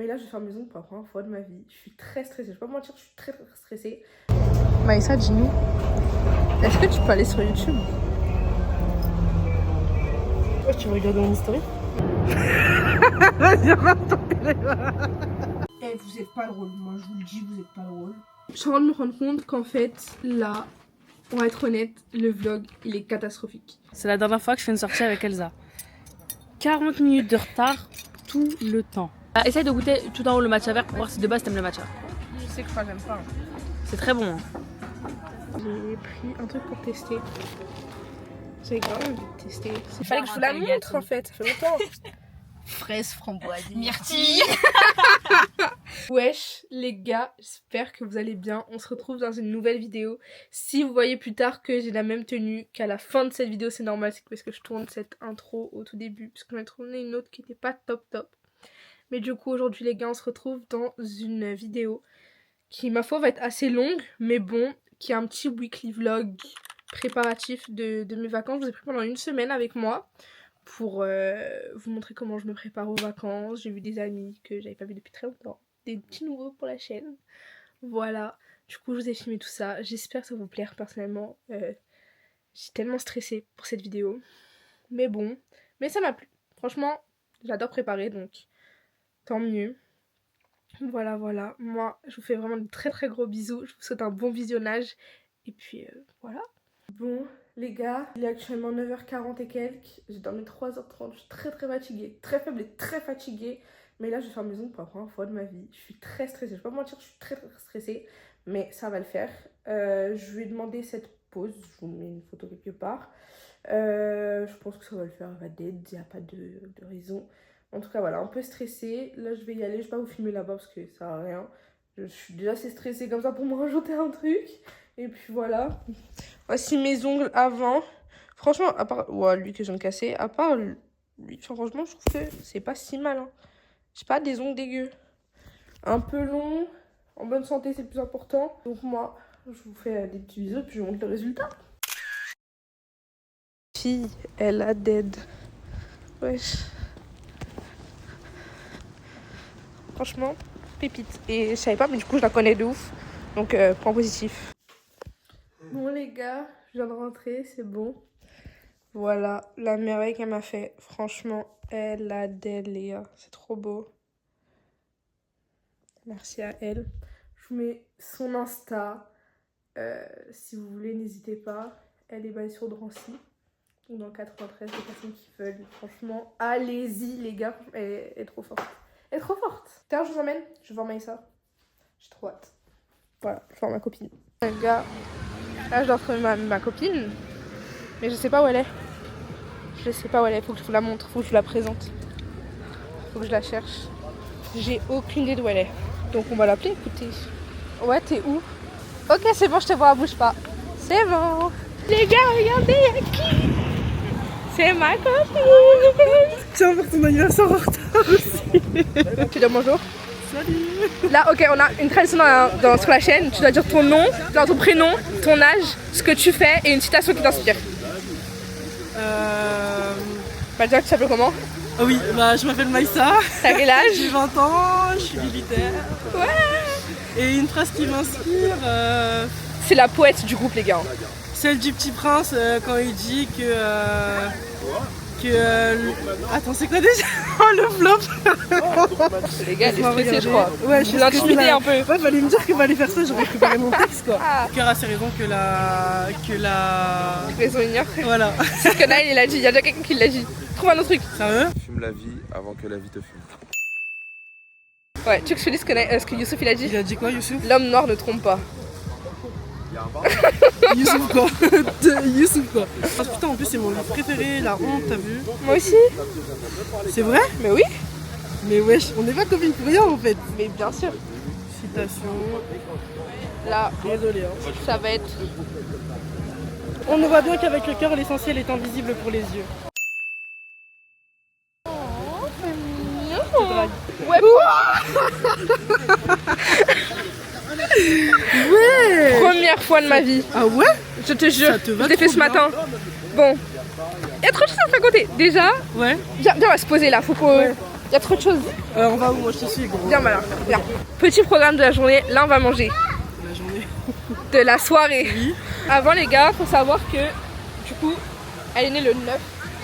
Mais là, je vais faire mes ongles pour la première fois de ma vie. Je suis très stressée. Je vais pas vous mentir, je suis très stressée. Maïssa, dis-nous, est-ce que tu peux aller sur YouTube? Ouais, tu veux regarder mon historique? Vas-y, regarde ton téléphone. Eh, vous êtes pas drôle. Moi, je vous le dis, vous êtes pas drôle. Je suis en train de me rendre compte qu'en fait, là, on va être honnête, le vlog, il est catastrophique. C'est la dernière fois que je fais une sortie avec Elsa. 40 minutes de retard tout le temps. Ah, essaye de goûter tout en haut le matcha vert pour voir si de base t'aimes le matcha. Je sais que moi, j'aime pas. C'est très bon. Hein. J'ai pris un truc pour tester. J'ai grave envie de tester. Il fallait que je vous la montre en fait, ça fait longtemps. Fraise, framboise, myrtille. Wesh les gars, j'espère que vous allez bien. On se retrouve dans une nouvelle vidéo. Si vous voyez plus tard que j'ai la même tenue qu'à la fin de cette vidéo, c'est normal, c'est parce que je tourne cette intro au tout début, parce que j'en ai tourné une autre qui n'était pas top. Mais du coup aujourd'hui les gars, on se retrouve dans une vidéo qui ma foi va être assez longue, mais bon, qui est un petit weekly vlog préparatif de mes vacances. Je vous ai pris pendant une semaine avec moi pour vous montrer comment je me prépare aux vacances. J'ai vu des amis que j'avais pas vu depuis très longtemps, des petits nouveaux pour la chaîne. Voilà, du coup je vous ai filmé tout ça. J'espère que ça va vous plaire personnellement. J'ai tellement stressée pour cette vidéo. Mais bon, mais ça m'a plu. Franchement, j'adore préparer, donc tant mieux. Voilà, moi je vous fais vraiment de très gros bisous. Je vous souhaite un bon visionnage. Et puis voilà. Bon les gars, il est actuellement 9h40 et quelques. J'ai dormi 3h30, je suis très fatiguée. Très faible et très fatiguée. Mais là je vais faire mes ongles pour la première fois de ma vie. Je suis très stressée, je vais pas mentir, je suis très stressée. Mais ça va le faire. Je lui ai demandé cette pause, je vous mets une photo quelque part. Je pense que ça va le faire, elle va dead, il n'y a pas de raison. En tout cas voilà, un peu stressée. Là je vais y aller, je vais pas vous filmer là-bas parce que ça sert à rien. Je suis déjà assez stressée comme ça pour me rajouter un truc. Et puis voilà. Voici mes ongles avant. Franchement, à part lui que je viens de casser, à part lui, franchement je trouve que c'est pas si mal. Hein. J'ai pas des ongles dégueux. Un peu long, en bonne santé c'est le plus important. Donc moi, je vous fais des petits bisous et puis je vous montre le résultat. Fille, elle a dead. Wesh. Franchement, pépite. Et je savais pas, mais du coup, je la connais de ouf. Donc, point positif. Bon, les gars, je viens de rentrer, c'est bon. Voilà, la merveille qu'elle m'a fait. Franchement, elle a dead, les gars. C'est trop beau. Merci à elle. Je vous mets son Insta. Si vous voulez, n'hésitez pas. Elle est basée sur Drancy. Ou dans 93, les personnes qui veulent. Franchement, allez-y, les gars. Elle est trop forte. Elle est trop forte. D'ailleurs, je vous emmène. Je vais voir Maïssa. J'ai trop hâte. Voilà, je vais voir ma copine. Les gars, là, je dois retrouver ma copine. Mais je sais pas où elle est. Je sais pas où elle est. Faut que je vous la montre. Faut que je vous la présente. Faut que je la cherche. J'ai aucune idée d'où elle est. Donc, on va l'appeler. Écoutez. Ouais, t'es où? Ok, c'est bon, je te vois. Bouge pas. C'est bon. Les gars, regardez, y'a qui? C'est ma copine. Tiens, pour ton anniversaire en retard aussi. Tu dis bonjour. Salut. Là, ok, on a une tradition sur la chaîne. Tu dois dire ton nom, ton prénom, ton âge, ce que tu fais et une citation qui t'inspire. Bah déjà, tu t'appelles comment? Ah oui, bah je m'appelle Maïssa. T'as quel âge? J'ai 20 ans, je suis militaire. Ouais. Et une phrase qui m'inspire, C'est la poète du groupe, les gars. celle du Petit Prince quand il dit que attends, c'est quoi déjà? Oh, le flop. Les gars, elle est stressée, je crois. Ouais, je suis intimidée un peu. Ouais, fallait me dire qu'il fallait faire ça, j'aurais préparé mon texte quoi. Ah. Cœur a ses raisons que la... Raison ignorent. Voilà. C'est ce que Naël il a dit, il y a déjà quelqu'un qui l'a dit. Trouve un autre truc. Sérieux? Fume la vie avant que la vie te fume. Ouais, tu veux que je te dise ce que Youssouf il a dit? Il a dit quoi, Youssouf? L'homme noir ne trompe pas. Youssouf quoi. Youssouf quoi. Ah, putain, en plus c'est mon livre préféré, La Honte, t'as vu? Moi aussi. C'est vrai? Mais oui. Mais wesh, on n'est pas copines pour rien en fait. Mais bien sûr. Citation. Là, Désolé hein. ça va être... On ne voit bien qu'avec le cœur, l'essentiel est invisible pour les yeux. Je drague. Ouais. Ouais. Première fois de ma vie. Ah ouais? Je te jure, Ça te va je l'ai fait trop ce matin. Bon, il y a trop de choses à te raconter. Déjà, Ouais. viens, on va se poser là. Faut qu'on... Ouais. Y a trop de choses. On va où? Moi je te suis, gros. Viens, voilà. Viens. Petit programme de la journée. Là, on va manger. La journée. De la soirée. Oui. Avant, les gars, faut savoir que, du coup, elle est née le 9.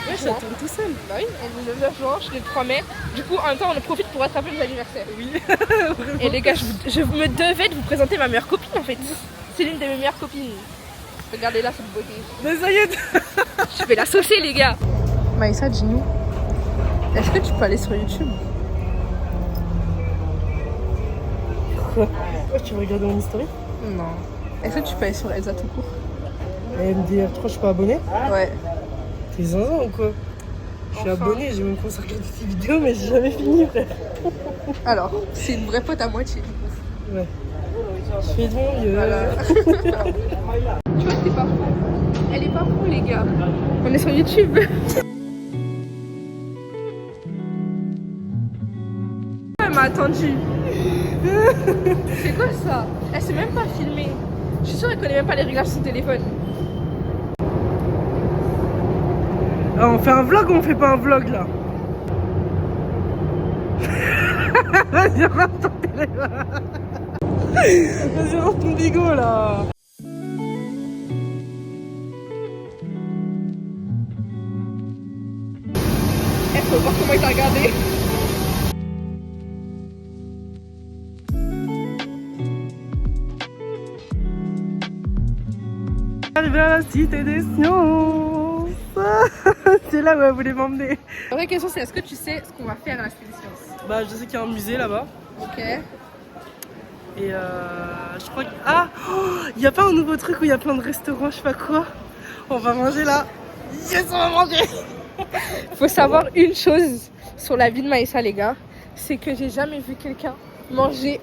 Ouais, ça tourne tout seul. Bah oui, elle est le 9 juin, je suis le 3 mai. Du coup, en même temps, on en profite pour rattraper nos anniversaires. Oui. Et les gars, je me devais de vous présenter ma meilleure copine en fait. C'est l'une de mes meilleures copines. Regardez là, cette beauté. Mais ça y est. Je vais la saucer, les gars. Maïssa, dis-nous, est-ce que tu peux aller sur YouTube? Quoi? Tu veux regarder mon historique? Non. Est-ce que tu peux aller sur Elsa tout court? MDR3, je suis pas abonné? Ouais. T'es zinzin ou quoi? Je suis Enfin. abonné, j'ai même commencé à regarder tes vidéos, mais j'ai jamais fini, frère. Alors, c'est une vraie pote à moitié. Ouais. Je fais de mon mieux. Voilà. Tu vois, t'es pas fou. Elle est pas fou, les gars. On est sur YouTube. Elle m'a attendu. C'est quoi ça? Elle s'est même pas filmée. Je suis sûre qu'elle connaît même pas les réglages sur son téléphone. Ah, on fait un vlog ou on fait pas un vlog là? Vas-y, rends ton téléphone. Vas-y, rends ton bigot là. Elle faut voir comment il t'a regardé. Arrivé à la cité des sciences. C'est là où elle voulait m'emmener. La vraie question c'est est-ce que tu sais ce qu'on va faire à la cité des sciences? Bah, je sais qu'il y a un musée là-bas. Ok. Et je crois que... Ah, il y a pas un nouveau truc où il y a plein de restaurants, je sais pas quoi. On va manger là. Yes, on va manger. Faut savoir une chose sur la vie de Maïssa, les gars, c'est que j'ai jamais vu quelqu'un manger,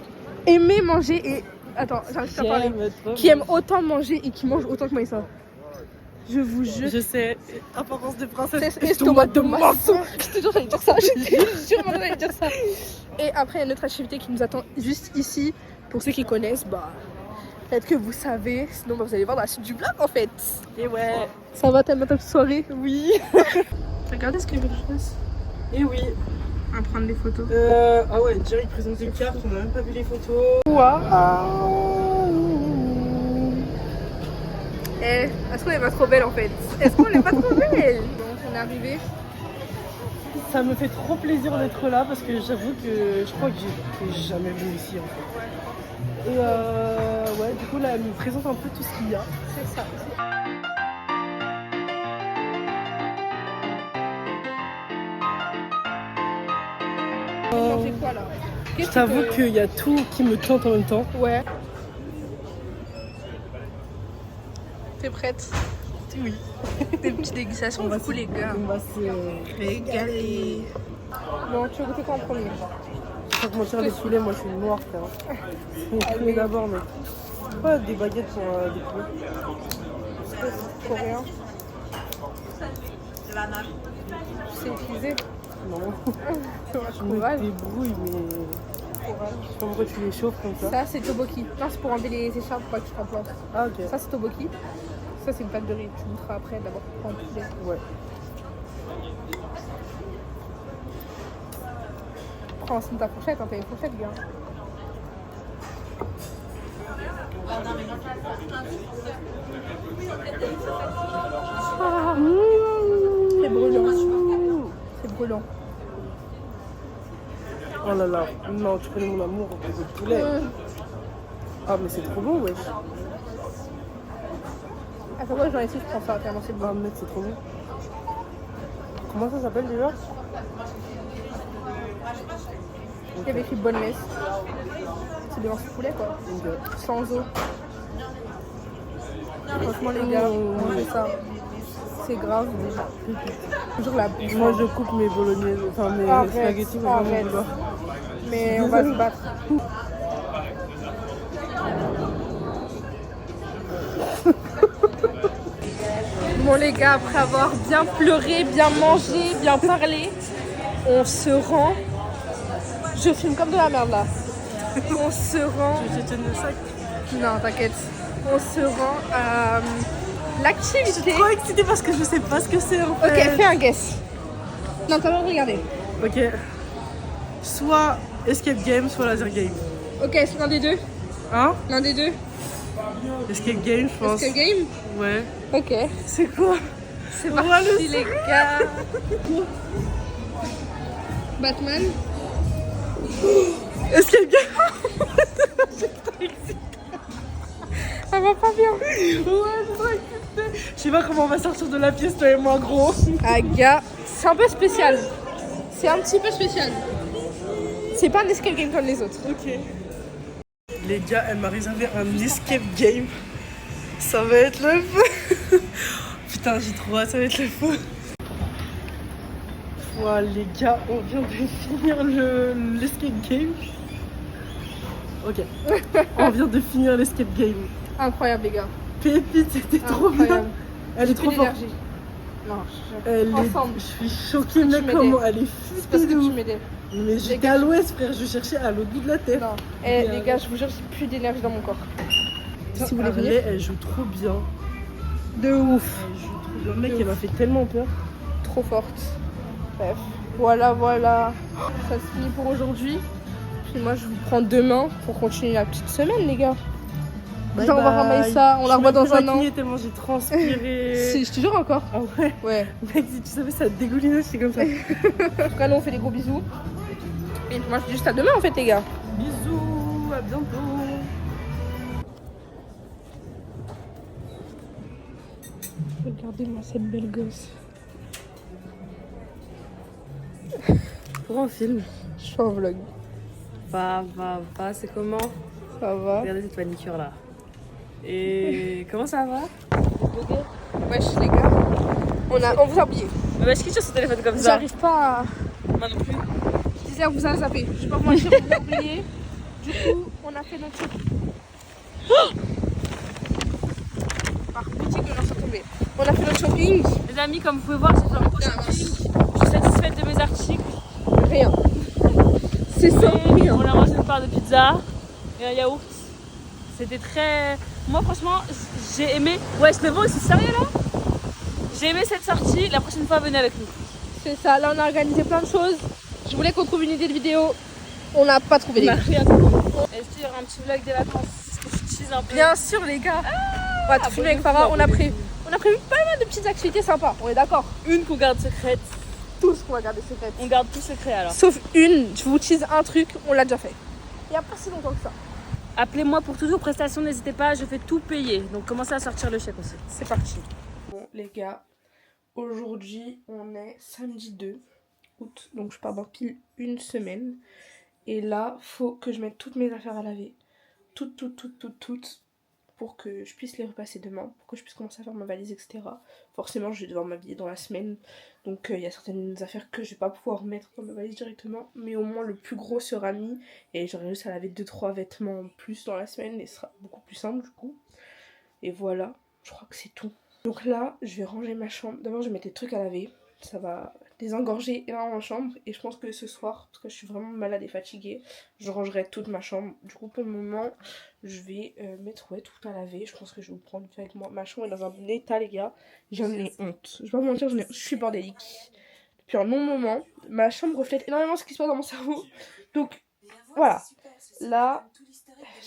aimer manger et... Attends, j'arrive pas à parler. Qui aime autant manger et qui mange autant que Maïssa. Je vous jure. Je sais, apparence de princesse, C'est estomac de maçon. Je te jure, j'allais dire ça. Je te jure, maintenant, j'allais dire ça. Et après, il y a une autre activité qui nous attend juste ici. Pour ceux qui connaissent, bah, peut-être que vous savez. Sinon, bah, vous allez voir dans la suite du vlog en fait. Et ouais. Ça va, t'aimes ta petite soirée? Oui. Regardez ce que je veux que je fasse. Et oui. À prendre des photos. Ah ouais, Jerry présente une carte, on a même pas vu les photos. Eh, est-ce qu'on est pas trop belle en fait? Est-ce qu'on est pas trop belle? Donc on est arrivé. Ça me fait trop plaisir d'être là parce que j'avoue que je crois que j'ai jamais venu ici en fait. Et ouais, du coup là elle me présente un peu tout ce qu'il y a. C'est ça. Manger quoi là? Je t'avoue qu'il y a tout qui me tente en même temps. Ouais. T'es prête? Oui. Des petites dégustations du coup les gars. On va se régaler. Bon, tu veux goûter quoi en premier? Faut que mentir les poulets, moi je suis noire frère. Les poulets d'abord mais. Pas des baguettes pour des poulets. Coréen. Tu sais utiliser? Non. Je Courage. me débrouille mais. Je sais pas pourquoi tu les chauffes comme ça. Ça c'est toboki. Non, c'est pour enlever les écharpes pour pas que tu remplaces. Ah ok. Ça c'est toboki. Ça c'est une pâte de riz. Tu goûteras après d'abord pour prendre poulet. Ouais. Prends ensuite ta fourchette, hein, t'as une fourchette, gars. C'est brûlant. C'est brûlant. Oh là là, non, tu connais mon amour pour le poulet. Ah mais c'est trop bon wesh. À chaque fois que j'en ai ici, je prends ça, tellement c'est Ah bon. mec c'est trop bon. Comment ça s'appelle déjà? Il y avait écrit boneless. C'est des morceaux de poulet quoi. Ok. Sans eau. Franchement les gars, mangez ça. C'est grave. Toujours la bouffe. Moi je coupe mes bolognaises, enfin mes Arrête, spaghettis arrête. vraiment au vouloir. Mais on va se battre. Bon les gars, après avoir bien pleuré, bien mangé, bien parlé, on se rend. Je filme comme de la merde là. On se rend. Je te tiens le sac. Non, t'inquiète. On se rend à l'activité. Trop excitée parce que je sais pas ce que c'est en fait. Ok, fais un guess. Non, t'as pas regardé. Ok. soit escape game, soit laser game. Ok, c'est l'un des deux. Hein? L'un des deux. Escape game, je pense. Escape game. Ouais. Ok. C'est quoi? C'est On va parti le les gars. Batman. Escape game. Ça va pas bien. Ouais, je suis trop excitée. Je sais pas comment on va sortir de la pièce, toi et moi, gros. Ah gars, c'est un peu spécial. C'est un petit peu spécial. C'est pas un escape game comme les autres. Ok. Les gars, elle m'a réservé un escape game. Ça va être le feu. Putain, j'ai trop hâte, ça va être le feu. Voilà, les gars, on vient de finir l'escape game. Ok. On vient de finir l'escape game. Incroyable les gars. Pépite, c'était trop bien. Incroyable. Elle est trop forte. d'énergie. Non, Je suis choquée, mec, m'aidais. comment elle est c'est parce futée que de tu ouf. m'aidais. Mais j'étais à l'ouest, frère, je cherchais à l'autre bout de la terre. Non. Eh les gars, je vous jure, j'ai plus d'énergie dans mon corps. Putain, si vous voulez Harley, venir. elle joue trop bien. De ouf. Elle joue trop bien. Mec, elle m'a fait tellement peur. Trop forte. Bref. Voilà, voilà. Ça se finit pour aujourd'hui. Puis moi, je vous prends demain pour continuer la petite semaine, les gars. Bye Genre, on va bye. ramener ça, on la revoit dans un an. Tellement j'ai transpiré. Si, je te jure encore. Ah ouais. Ouais. Mec, si tu savais, ça dégoulinait, c'est comme ça. En tout cas, nous, on fait des gros bisous. Et moi, je dis juste à demain, en fait, les gars. Bisous, à bientôt. Regardez-moi cette belle gosse. Pour un film. Je suis en vlog. Va, c'est comment? Ça va? Regardez cette manicure là. Et comment ça va? Wesh, les gars. On vous a oublié. Mais bah, je clique sur ce téléphone comme ça. J'arrive pas à... Moi non plus. Je disais, on vous a zappé. Je sais pas mentir, on vous a oublié. Du coup, on a fait notre shopping. Par boutique, on s'est tombé. On a fait notre shopping. Les amis, comme vous pouvez voir, j'ai fait un gros shopping. Je suis satisfaite de mes articles. Rien. C'est ça, rien. On a mangé une part de pizza et un yaourt. C'était très... Moi franchement, j'ai aimé... Ouais, je le vois, c'est sérieux là? J'ai aimé cette sortie. La prochaine fois, venez avec nous. C'est ça, là on a organisé plein de choses. Je voulais qu'on trouve une idée de vidéo. On n'a pas trouvé. On a rien trouvé. Est-ce qu'il y aura un petit vlog des vacances? Est-ce que je tease un peu? Bien sûr les gars. On va tout filmer avec Farah. On a prévu pas mal de petites activités sympas. On est d'accord? Une qu'on garde secrète. Tous qu'on va garder secrète. On garde tout secret alors. Sauf une, je vous tease un truc, on l'a déjà fait. Il n'y a pas si longtemps que ça. Appelez-moi pour toujours prestations, n'hésitez pas, je fais tout payer. Donc commencez à sortir le chèque aussi. C'est parti. Bon les gars, aujourd'hui on est samedi 2 août. Donc je pars dans pile une semaine. Et là, faut que je mette toutes mes affaires à laver. Toutes. Pour que je puisse les repasser demain. Pour que je puisse commencer à faire ma valise, etc. Forcément, je vais devoir m'habiller dans la semaine. Donc il y a certaines affaires que je vais pas pouvoir mettre dans ma valise directement. Mais au moins le plus gros sera mis. Et j'aurai réussi à laver 2-3 vêtements en plus dans la semaine. Et ce sera beaucoup plus simple du coup. Et voilà, je crois que c'est tout. Donc là, je vais ranger ma chambre. D'abord, je vais mettre des trucs à laver. Ça va désengorger énormément ma chambre. Et je pense que ce soir, parce que je suis vraiment malade et fatiguée, je rangerai toute ma chambre. Du coup, pour le moment, je vais mettre tout à laver. Je pense que je vais vous prendre avec moi. Ma chambre est dans un bon état, les gars. J'en ai honte. Je vais pas vous mentir, je suis bordélique. Depuis un long moment, ma chambre reflète énormément ce qui se passe dans mon cerveau. Donc, voilà. Là,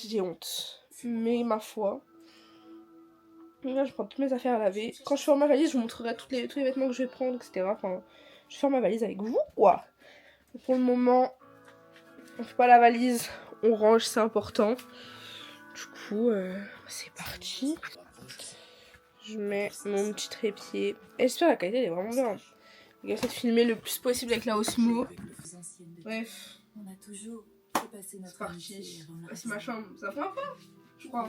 j'ai honte. Mais ma foi... Là, je prends toutes mes affaires à laver. Quand je fais ma valise, je vous montrerai tous les vêtements que je vais prendre, etc. Enfin, je vais faire ma valise avec vous, quoi. Pour le moment, on fait pas la valise, on range, c'est important. Du coup, c'est parti. Je mets mon petit trépied. Et j'espère que la qualité elle est vraiment bien. J'essaie de filmer le plus possible avec la Osmo. Bref, c'est parti. C'est ma chambre, ça fait un peu, je crois.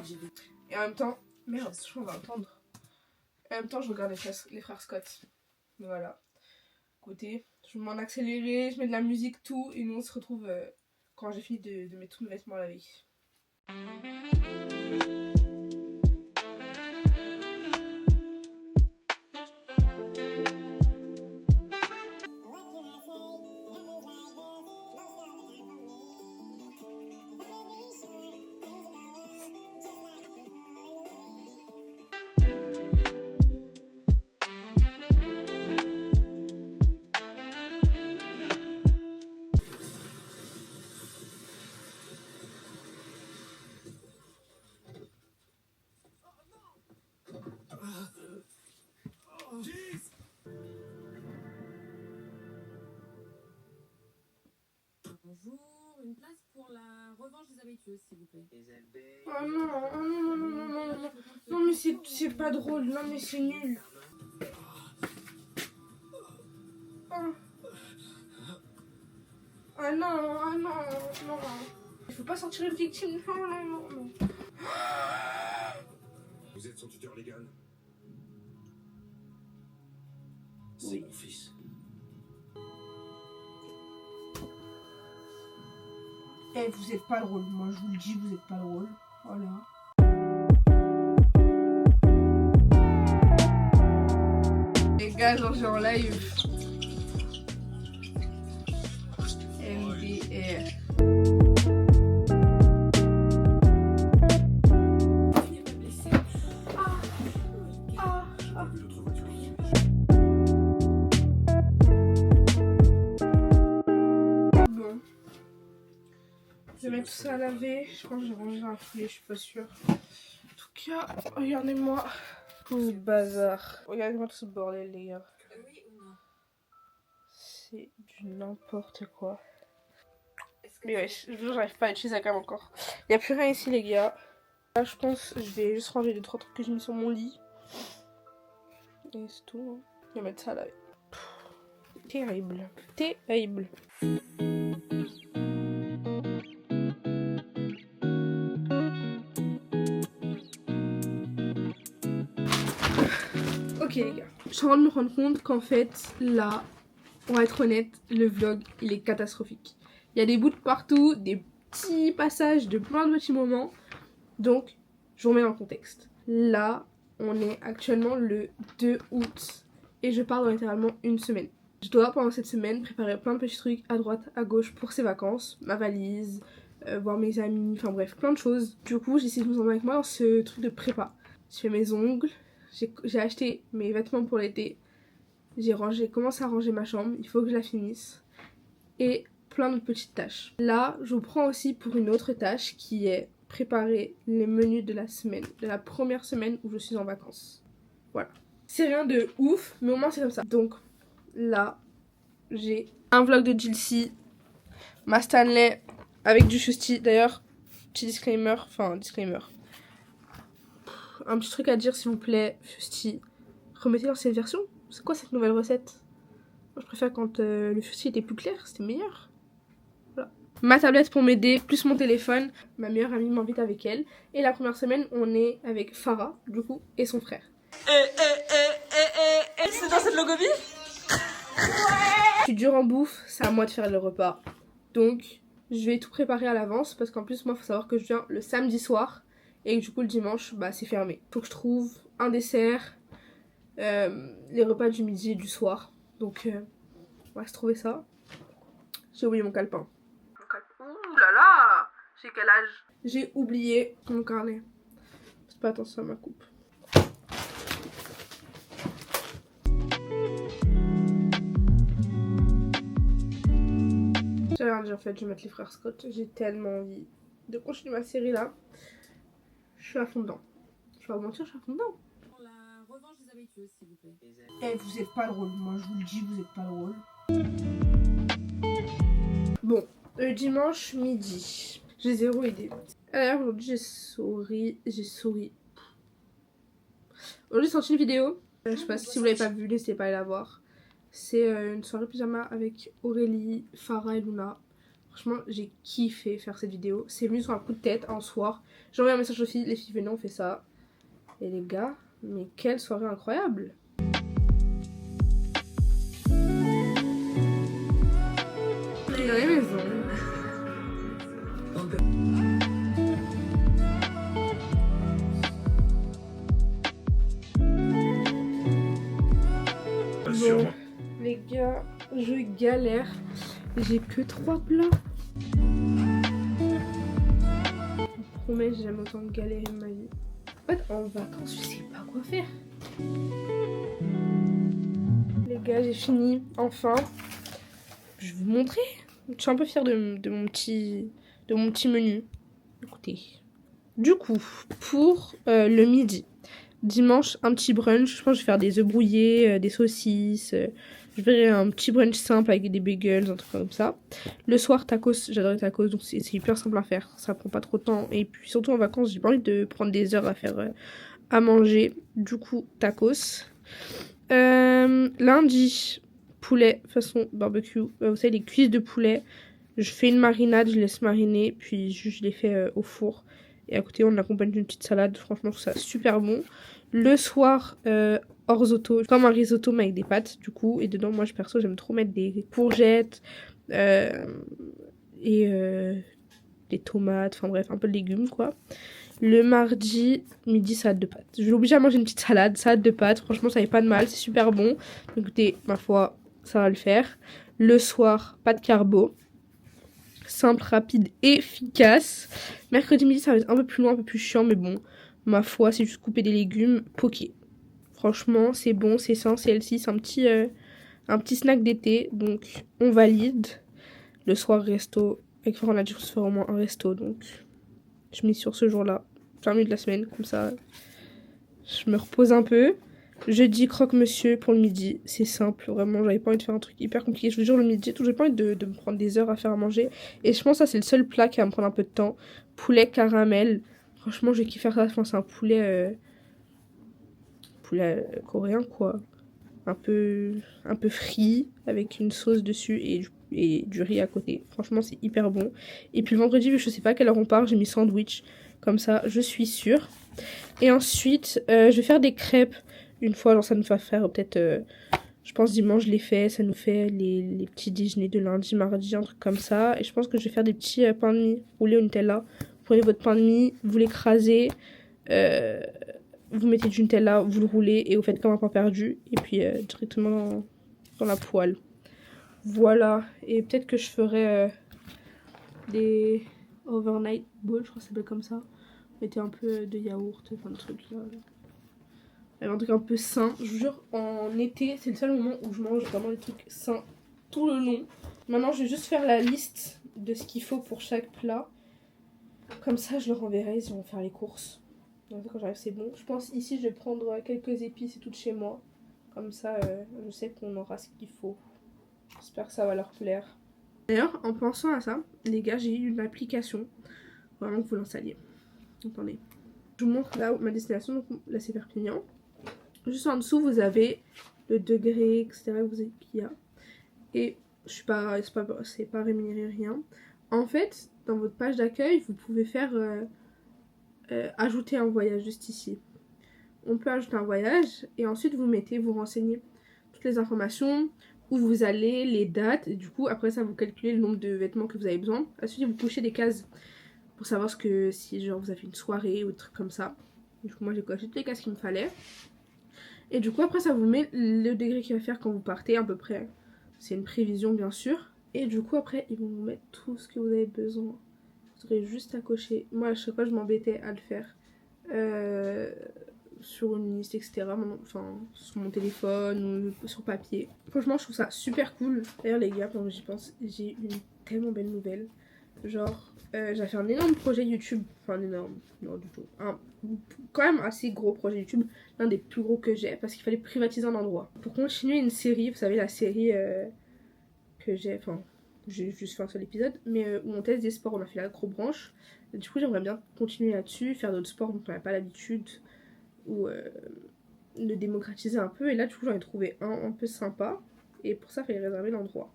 Et en même temps, merde, je crois qu'on va entendre. En même temps, je regarde les frères Scott. Mais voilà. Écoutez, je m'en accéléré, je mets de la musique, tout. Et nous, on se retrouve quand j'ai fini de mettre tous mes vêtements à laver. Oh non, oh non, non, non, non, non, non, non, mais c'est pas drôle, non, mais c'est nul. Oh. Ah non, ah non, non. Il faut pas sortir une victime, non, non, non, non. Vous êtes son tuteur légal? C'est Oui. mon fils. Eh, vous êtes pas drôle, moi je vous le dis, vous êtes pas drôle. Voilà. Les gars, genre j'ai en live. MDR. Bon. Je vais mettre tout ça à laver. Je pense que j'ai rangé un fouet, je suis pas sûre. En tout cas, regardez-moi tout ce bazar. Regardez-moi tout ce bordel, les gars. C'est du n'importe quoi. Mais ouais, j'arrive pas à utiliser la cam encore. Il n'y a plus rien ici, les gars. Là, je pense que je vais juste ranger les 3 trucs que j'ai mis sur mon lit. Et c'est tout. Hein. Je vais mettre ça là. Terrible. Terrible. Ok les gars, je suis en train de me rendre compte qu'en fait, là, on va être honnête, le vlog, il est catastrophique. Il y a des bouts de partout, des petits passages de plein de petits moments. Donc, je vous remets dans le contexte. Là, on est actuellement le 2 août et je pars dans littéralement une semaine. Je dois pendant cette semaine préparer plein de petits trucs à droite, à gauche pour ces vacances. Ma valise, voir mes amis, enfin bref, plein de choses. Du coup, j'ai essayé de vous emmener avec moi dans ce truc de prépa. Je fais mes ongles, j'ai acheté mes vêtements pour l'été. J'ai commencé à ranger ma chambre, il faut que je la finisse. Et plein d'autres petites tâches. Là, je vous prends aussi pour une autre tâche qui est préparer les menus de la semaine, de la première semaine où je suis en vacances. Voilà. C'est rien de ouf, mais au moins c'est comme ça. Donc là, j'ai un vlog de Jilcy, ma Stanley avec du Fusti. D'ailleurs, petit disclaimer, un petit truc à dire s'il vous plaît, Fusti, remettez dans cette version. C'est quoi cette nouvelle recette? Moi je préfère quand le Fusti était plus clair, c'était meilleur. Voilà. Ma tablette pour m'aider, plus mon téléphone. Ma meilleure amie m'invite avec elle. Et la première semaine, on est avec Farah, du coup, et son frère. C'est dans cette logobie? Je suis dure en bouffe, c'est à moi de faire le repas. Donc, je vais tout préparer à l'avance parce qu'en plus, moi, il faut savoir que je viens le samedi soir et que du coup, le dimanche, bah, c'est fermé. Faut que je trouve un dessert, les repas du midi et du soir. Donc, on va se trouver ça. J'ai oublié mon calepin. Ouh là là! J'ai quel âge? J'ai oublié mon carnet. Faites pas attention à ma coupe. J'avais rien dit en fait, je vais mettre les frères Scott. J'ai tellement envie de continuer ma série là. Je suis à fond dedans. Je vais pas vous mentir, je suis à fond dedans. Pour la revanche des habitués, s'il vous plaît. Eh, vous êtes pas drôle, moi je vous le dis, vous êtes pas drôle. Bon, dimanche midi, j'ai zéro idée. Alors aujourd'hui j'ai souri. Aujourd'hui j'ai sorti une vidéo. Je sais pas si vous l'avez pas vue, n'hésitez pas à aller la voir. C'est une soirée pyjama avec Aurélie, Farah et Luna. Franchement, j'ai kiffé faire cette vidéo. C'est venu sur un coup de tête, un soir. J'ai envoyé un message aux filles, les filles venez, on fait ça. Et les gars, mais quelle soirée incroyable! On est dans les maisons. Bon, les gars, je galère. J'ai que 3 plats. Je vous promets, j'ai jamais autant galéré de ma vie. En fait, en vacances, je sais pas quoi faire. Les gars, j'ai fini, enfin. Je vais vous montrer. Je suis un peu fière de mon petit menu. Écoutez. Du coup, pour le midi, Dimanche, un petit brunch. Je pense que je vais faire des œufs brouillés, des saucisses. Je ferai un petit brunch simple avec des bagels, un truc comme ça. Le soir, tacos. J'adore les tacos, donc c'est hyper simple à faire. Ça prend pas trop de temps. Et puis surtout en vacances, j'ai pas envie de prendre des heures à faire à manger. Du coup, tacos. Lundi, poulet façon barbecue. Vous savez, les cuisses de poulet. Je fais une marinade, je laisse mariner, puis je les fais au four. Et à côté, on l'accompagne d'une petite salade. Franchement, je trouve ça super bon. Le soir, risotto, comme un risotto mais avec des pâtes, du coup. Et dedans, moi, perso, j'aime trop mettre des courgettes et des tomates. Enfin bref, un peu de légumes, quoi. Le mardi, midi, salade de pâtes. Je vais l'obliger à manger une petite salade de pâtes. Franchement, ça n'est pas de mal, c'est super bon. Donc, écoutez, ma foi, ça va le faire. Le soir, pas de carbo. Simple, rapide, efficace. Mercredi midi, ça va être un peu plus loin, un peu plus chiant, mais bon, ma foi, c'est juste couper des légumes, poké. Franchement, c'est bon, c'est sain, c'est healthy, c'est un petit snack d'été, donc on valide. Le soir, resto. Avec Florent, on a dit qu'on se ferait au moins un resto, donc je mise sur ce jour-là, 20 minutes de la semaine, comme ça, je me repose un peu. Jeudi, croque-monsieur pour le midi, c'est simple, vraiment, j'avais pas envie de faire un truc hyper compliqué. Je vous jure, le midi, j'ai pas envie de me prendre des heures à faire à manger. Et je pense que ça, c'est le seul plat qui va me prendre un peu de temps. Poulet caramel, franchement, je vais kiffer faire ça. Je pense que c'est un poulet coréen, quoi. Un peu frit, avec une sauce dessus et du riz à côté. Franchement, c'est hyper bon. Et puis le vendredi, vu que je sais pas à quelle heure on part, j'ai mis sandwich. Comme ça, je suis sûre. Et ensuite, je vais faire des crêpes. Une fois, genre ça nous va faire peut-être, je pense dimanche je les fais, ça nous fait les petits déjeuners de lundi, mardi, un truc comme ça. Et je pense que je vais faire des petits pains de mie roulés au Nutella. Vous prenez votre pain de mie, vous l'écrasez, vous mettez du Nutella, vous le roulez et vous faites comme un pain perdu. Et puis directement dans la poêle. Voilà, et peut-être que je ferai des overnight bowls, je crois que ça s'appelle comme ça. Mettez un peu de yaourt, enfin de trucs là. Un truc un peu sain. Je vous jure, en été, c'est le seul moment où je mange vraiment des trucs sains tout le long. Maintenant, je vais juste faire la liste de ce qu'il faut pour chaque plat. Comme ça, je leur enverrai, ils vont faire les courses. Donc, quand j'arrive, c'est bon. Je pense ici, je vais prendre quelques épices et tout de chez moi. Comme ça, je sais qu'on aura ce qu'il faut. J'espère que ça va leur plaire. D'ailleurs, en pensant à ça, les gars, j'ai eu une application. Vraiment que vous l'installiez. Attendez. Je vous montre là ma destination. Donc là, c'est Perpignan. Juste en dessous, vous avez le degré, etc. qu'il y a. Et je suis pas, c'est pas rémunéré, rien. En fait, dans votre page d'accueil, vous pouvez faire ajouter un voyage juste ici. On peut ajouter un voyage et ensuite vous renseignez toutes les informations, où vous allez, les dates. Et du coup, après ça, vous calculez le nombre de vêtements que vous avez besoin. Ensuite, vous cochez des cases pour savoir si genre vous avez une soirée ou des trucs comme ça. Du coup, moi j'ai coché toutes les cases qu'il me fallait. Et du coup après ça vous met le degré qu'il va faire quand vous partez à peu près. C'est une prévision bien sûr. Et du coup après ils vont vous mettre tout ce que vous avez besoin. Vous aurez juste à cocher. Moi à chaque fois je m'embêtais à le faire sur une liste etc. Enfin sur mon téléphone ou sur papier. Franchement je trouve ça super cool. D'ailleurs les gars pendant que j'y pense, j'ai une tellement belle nouvelle. Genre j'ai fait un énorme projet YouTube. Enfin énorme, non du tout. Quand même assez gros projet YouTube, l'un des plus gros que j'ai, parce qu'il fallait privatiser un endroit. Pour continuer une série, vous savez la série que j'ai, enfin j'ai juste fait un seul épisode, mais où on teste des sports, on a fait la gros branche. Et du coup j'aimerais bien continuer là-dessus, faire d'autres sports dont on n'a pas l'habitude, ou le démocratiser un peu. Et là du coup j'en ai trouvé un peu sympa, et pour ça il fallait réserver l'endroit.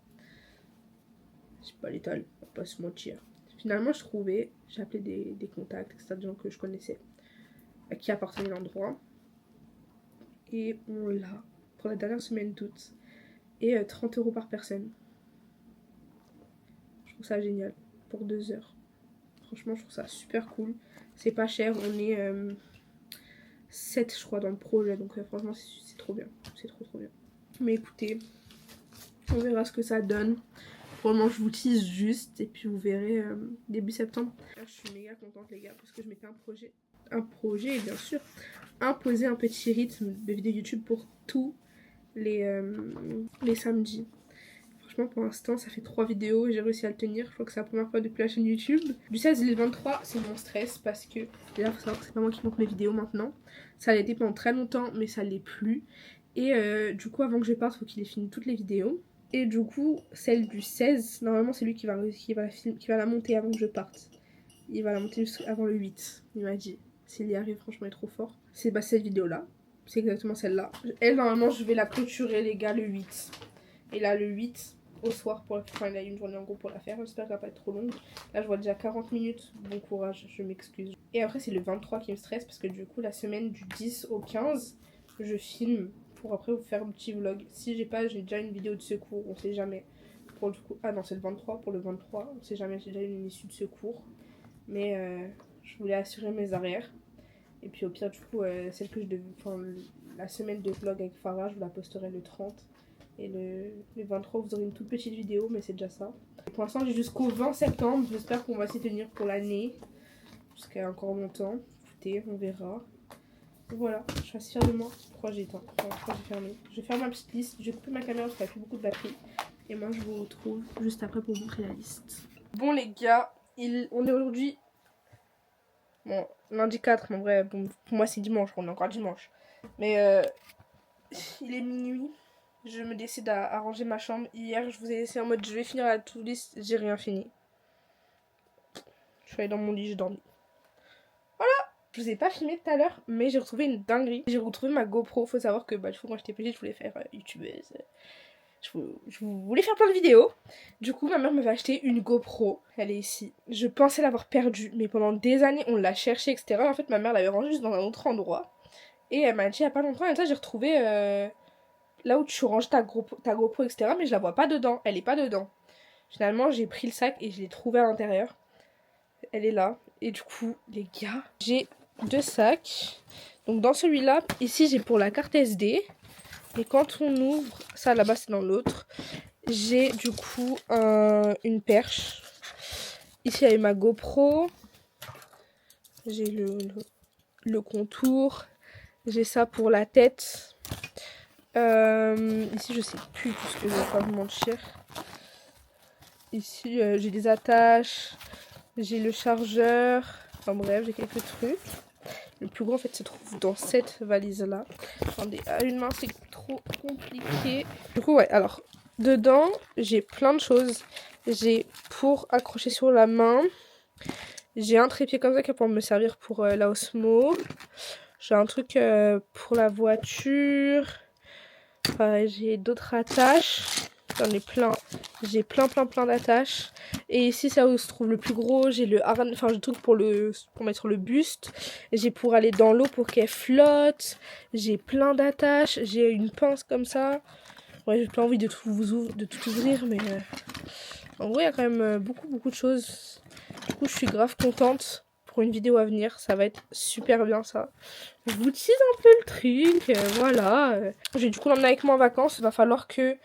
C'est pas létal, on va pas se mentir. Finalement j'ai appelé des contacts, etc., des gens que je connaissais, à qui appartenait l'endroit. Et on l'a pour la dernière semaine d'août. Et 30 € par personne. Je trouve ça génial. Pour 2 heures. Franchement, je trouve ça super cool. C'est pas cher. On est 7, je crois, dans le projet. Donc franchement, c'est trop bien. C'est trop bien. Mais écoutez, on verra ce que ça donne. Pour le moment, je vous tease juste. Et puis vous verrez début septembre. Là, je suis méga contente, les gars, parce que je m'étais un projet et bien sûr imposer un petit rythme de vidéo YouTube pour tous les samedis. Franchement, pour l'instant, ça fait 3 vidéos et j'ai réussi à le tenir. Je crois que c'est la première fois depuis la chaîne YouTube. Du 16 au 23, c'est mon stress parce que déjà, il faut savoir que c'est pas moi qui monte mes vidéos maintenant. Ça l'a été pendant très longtemps, mais ça l'est plus. Et du coup, avant que je parte, il faut qu'il ait fini toutes les vidéos. Et du coup, celle du 16, normalement, c'est lui qui va la monter avant que je parte. Il va la monter juste avant le 8, il m'a dit. S'il y arrive, franchement, il est trop fort. C'est bah, cette vidéo-là. C'est exactement celle-là. Elle, normalement, je vais la clôturer, les gars, le 8. Et là, le 8, au soir, enfin, il a une journée en gros pour la faire. J'espère qu'elle va pas être trop longue. Là, je vois déjà 40 minutes. Bon courage, je m'excuse. Et après, c'est le 23 qui me stresse parce que du coup, la semaine du 10 au 15, je filme pour après vous faire un petit vlog. Si j'ai déjà une vidéo de secours, on sait jamais. Pour le coup, ah non, c'est le 23. Pour le 23, on sait jamais, j'ai déjà une issue de secours. Mais je voulais assurer mes arrières. Et puis au pire, du coup, celle que je devais. Enfin, la semaine de vlog avec Farah, je vous la posterai le 30. Et le 23, vous aurez une toute petite vidéo, mais c'est déjà ça. Et pour l'instant, j'ai jusqu'au 20 septembre. J'espère qu'on va s'y tenir pour l'année. Jusqu'à encore longtemps. Écoutez, on verra. Et voilà, je suis assez fière de moi. Pourquoi j'ai éteint? Pourquoi j'ai fermé? Je vais faire ma petite liste. Je vais couper ma caméra parce qu'elle a plus beaucoup de batterie. Et moi, je vous retrouve juste après pour vous montrer la liste. Bon, les gars, on est aujourd'hui. Bon, lundi 4, mais en vrai, bon, pour moi c'est dimanche, on est encore dimanche. Mais il est minuit, je me décide à ranger ma chambre. Hier, je vous ai laissé en mode je vais finir la to-do list, j'ai rien fini. Je suis allée dans mon lit, j'ai dormi. Voilà, je vous ai pas filmé tout à l'heure, mais j'ai retrouvé une dinguerie. J'ai retrouvé ma GoPro, faut savoir que du coup, quand j'étais petite, je voulais faire youtubeuse. Je voulais faire plein de vidéos. Du coup, ma mère m'avait acheté une GoPro. Elle est ici. Je pensais l'avoir perdue, mais pendant des années, on l'a cherchée, etc. En fait, ma mère l'avait rangée juste dans un autre endroit. Et elle m'a dit il y a pas longtemps, et ça, j'ai retrouvé là où tu ranges ta GoPro, etc. Mais je la vois pas dedans. Elle est pas dedans. Finalement, j'ai pris le sac et je l'ai trouvée à l'intérieur. Elle est là. Et du coup, les gars, j'ai 2 sacs. Donc, dans celui-là, ici, j'ai pour la carte SD. Et quand on ouvre, ça là-bas c'est dans l'autre, j'ai du coup une perche. Ici il y a ma GoPro, j'ai le contour, j'ai ça pour la tête. Ici je sais plus tout ce que je vais pas vous mentir. Ici j'ai des attaches, j'ai le chargeur, enfin bref j'ai quelques trucs. Le plus gros en fait se trouve dans cette valise là. Attendez, à une main c'est trop compliqué. Du coup ouais, alors dedans j'ai plein de choses. J'ai pour accrocher sur la main. J'ai un trépied comme ça qui va me servir pour la Osmo. J'ai un truc pour la voiture. J'ai d'autres attaches. J'en ai plein. J'ai plein d'attaches. Et ici, c'est où se trouve le plus gros. J'ai le harnais, enfin, le truc pour mettre sur le buste. J'ai pour aller dans l'eau pour qu'elle flotte. J'ai plein d'attaches. J'ai une pince comme ça. Ouais, j'ai pas envie de tout ouvrir, mais en gros, il y a quand même beaucoup de choses. Du coup, je suis grave contente pour une vidéo à venir. Ça va être super bien, ça. Je vous tease un peu le truc. Voilà. Je vais du coup l'emmener avec moi en vacances. Il va falloir que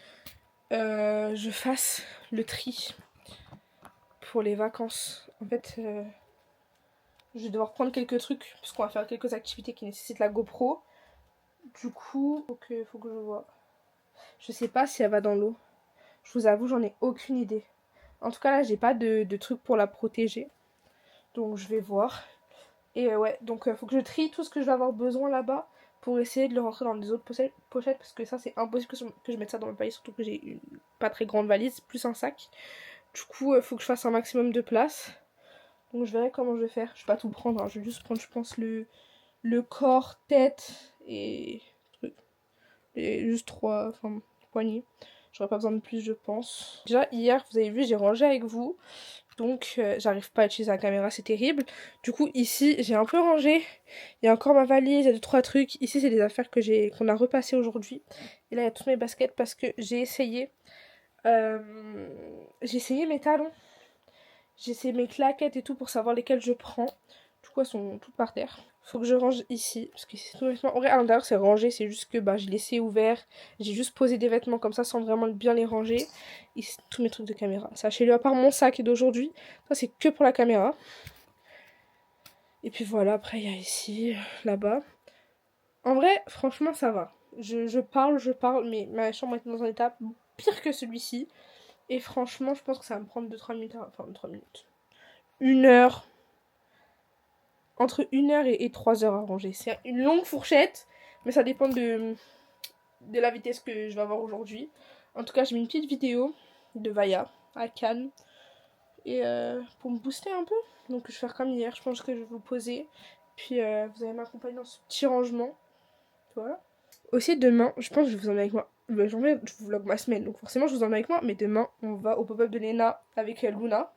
je fasse le tri pour les vacances. En fait, je vais devoir prendre quelques trucs parce qu'on va faire quelques activités qui nécessitent la GoPro. Du coup, faut que je vois. Je sais pas si elle va dans l'eau. Je vous avoue, j'en ai aucune idée. En tout cas, là, j'ai pas de truc pour la protéger. Donc, je vais voir. Et ouais, donc faut que je trie tout ce que je vais avoir besoin là-bas pour essayer de le rentrer dans les autres pochettes parce que ça, c'est impossible que je mette ça dans ma valise, surtout que j'ai une pas très grande valise, plus un sac. Du coup, faut que je fasse un maximum de place. Donc, je verrai comment je vais faire. Je vais pas tout prendre, hein. Je vais juste prendre, je pense, le corps, tête et juste 3 poignées. J'aurais pas besoin de plus, je pense. Déjà, hier, vous avez vu, j'ai rangé avec vous. Donc, j'arrive pas à utiliser la caméra, c'est terrible. Du coup, ici, j'ai un peu rangé. Il y a encore ma valise, il y a 2-3 trucs. Ici, c'est des affaires qu'on a repassées aujourd'hui. Et là, il y a toutes mes baskets parce que j'ai essayé. J'ai essayé mes talons. J'ai essayé mes claquettes et tout pour savoir lesquelles je prends. Du coup, elles sont toutes par terre. Faut que je range ici. Parce que c'est tout vêtement. En vrai, à l'intérieur, c'est rangé. C'est juste que j'ai laissé ouvert. J'ai juste posé des vêtements comme ça sans vraiment bien les ranger. Ici, tous mes trucs de caméra. Sachez-le, à part mon sac d'aujourd'hui. Ça, c'est que pour la caméra. Et puis voilà, après, il y a ici, là-bas. En vrai, franchement, ça va. Je parle, mais ma chambre est dans un état pire que celui-ci. Et franchement, je pense que ça va me prendre 2-3 minutes. Enfin, 3 minutes. 1 heure. Entre 1 heure et 3 heures à ranger. C'est une longue fourchette, mais ça dépend de la vitesse que je vais avoir aujourd'hui. En tout cas, j'ai mis une petite vidéo de Vaya à Cannes. Et pour me booster un peu. Donc je vais faire comme hier. Je pense que je vais vous poser. Puis vous allez m'accompagner dans ce petit rangement. Voilà. Aussi demain, je pense que je vais vous emmener avec moi. Je vous vlog ma semaine. Donc forcément je vous emmène avec moi. Mais demain, on va au pop-up de Léna avec Luna.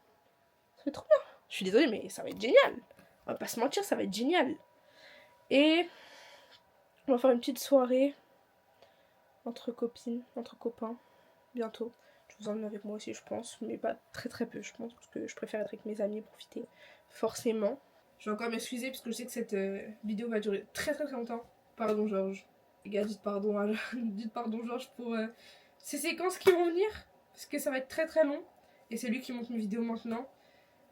Ça va être trop bien. Je suis désolée, mais ça va être génial. On va pas se mentir, ça va être génial. Et on va faire une petite soirée entre copines, entre copains, bientôt. Je vous emmène avec moi aussi, je pense, mais pas très peu, je pense, parce que je préfère être avec mes amis, profiter, forcément. Je vais encore m'excuser, parce que je sais que cette vidéo va durer très longtemps. Pardon, Georges. Les gars, dites pardon, dites pardon, Georges, pour ces séquences qui vont venir, parce que ça va être très long, et c'est lui qui monte mes vidéos maintenant.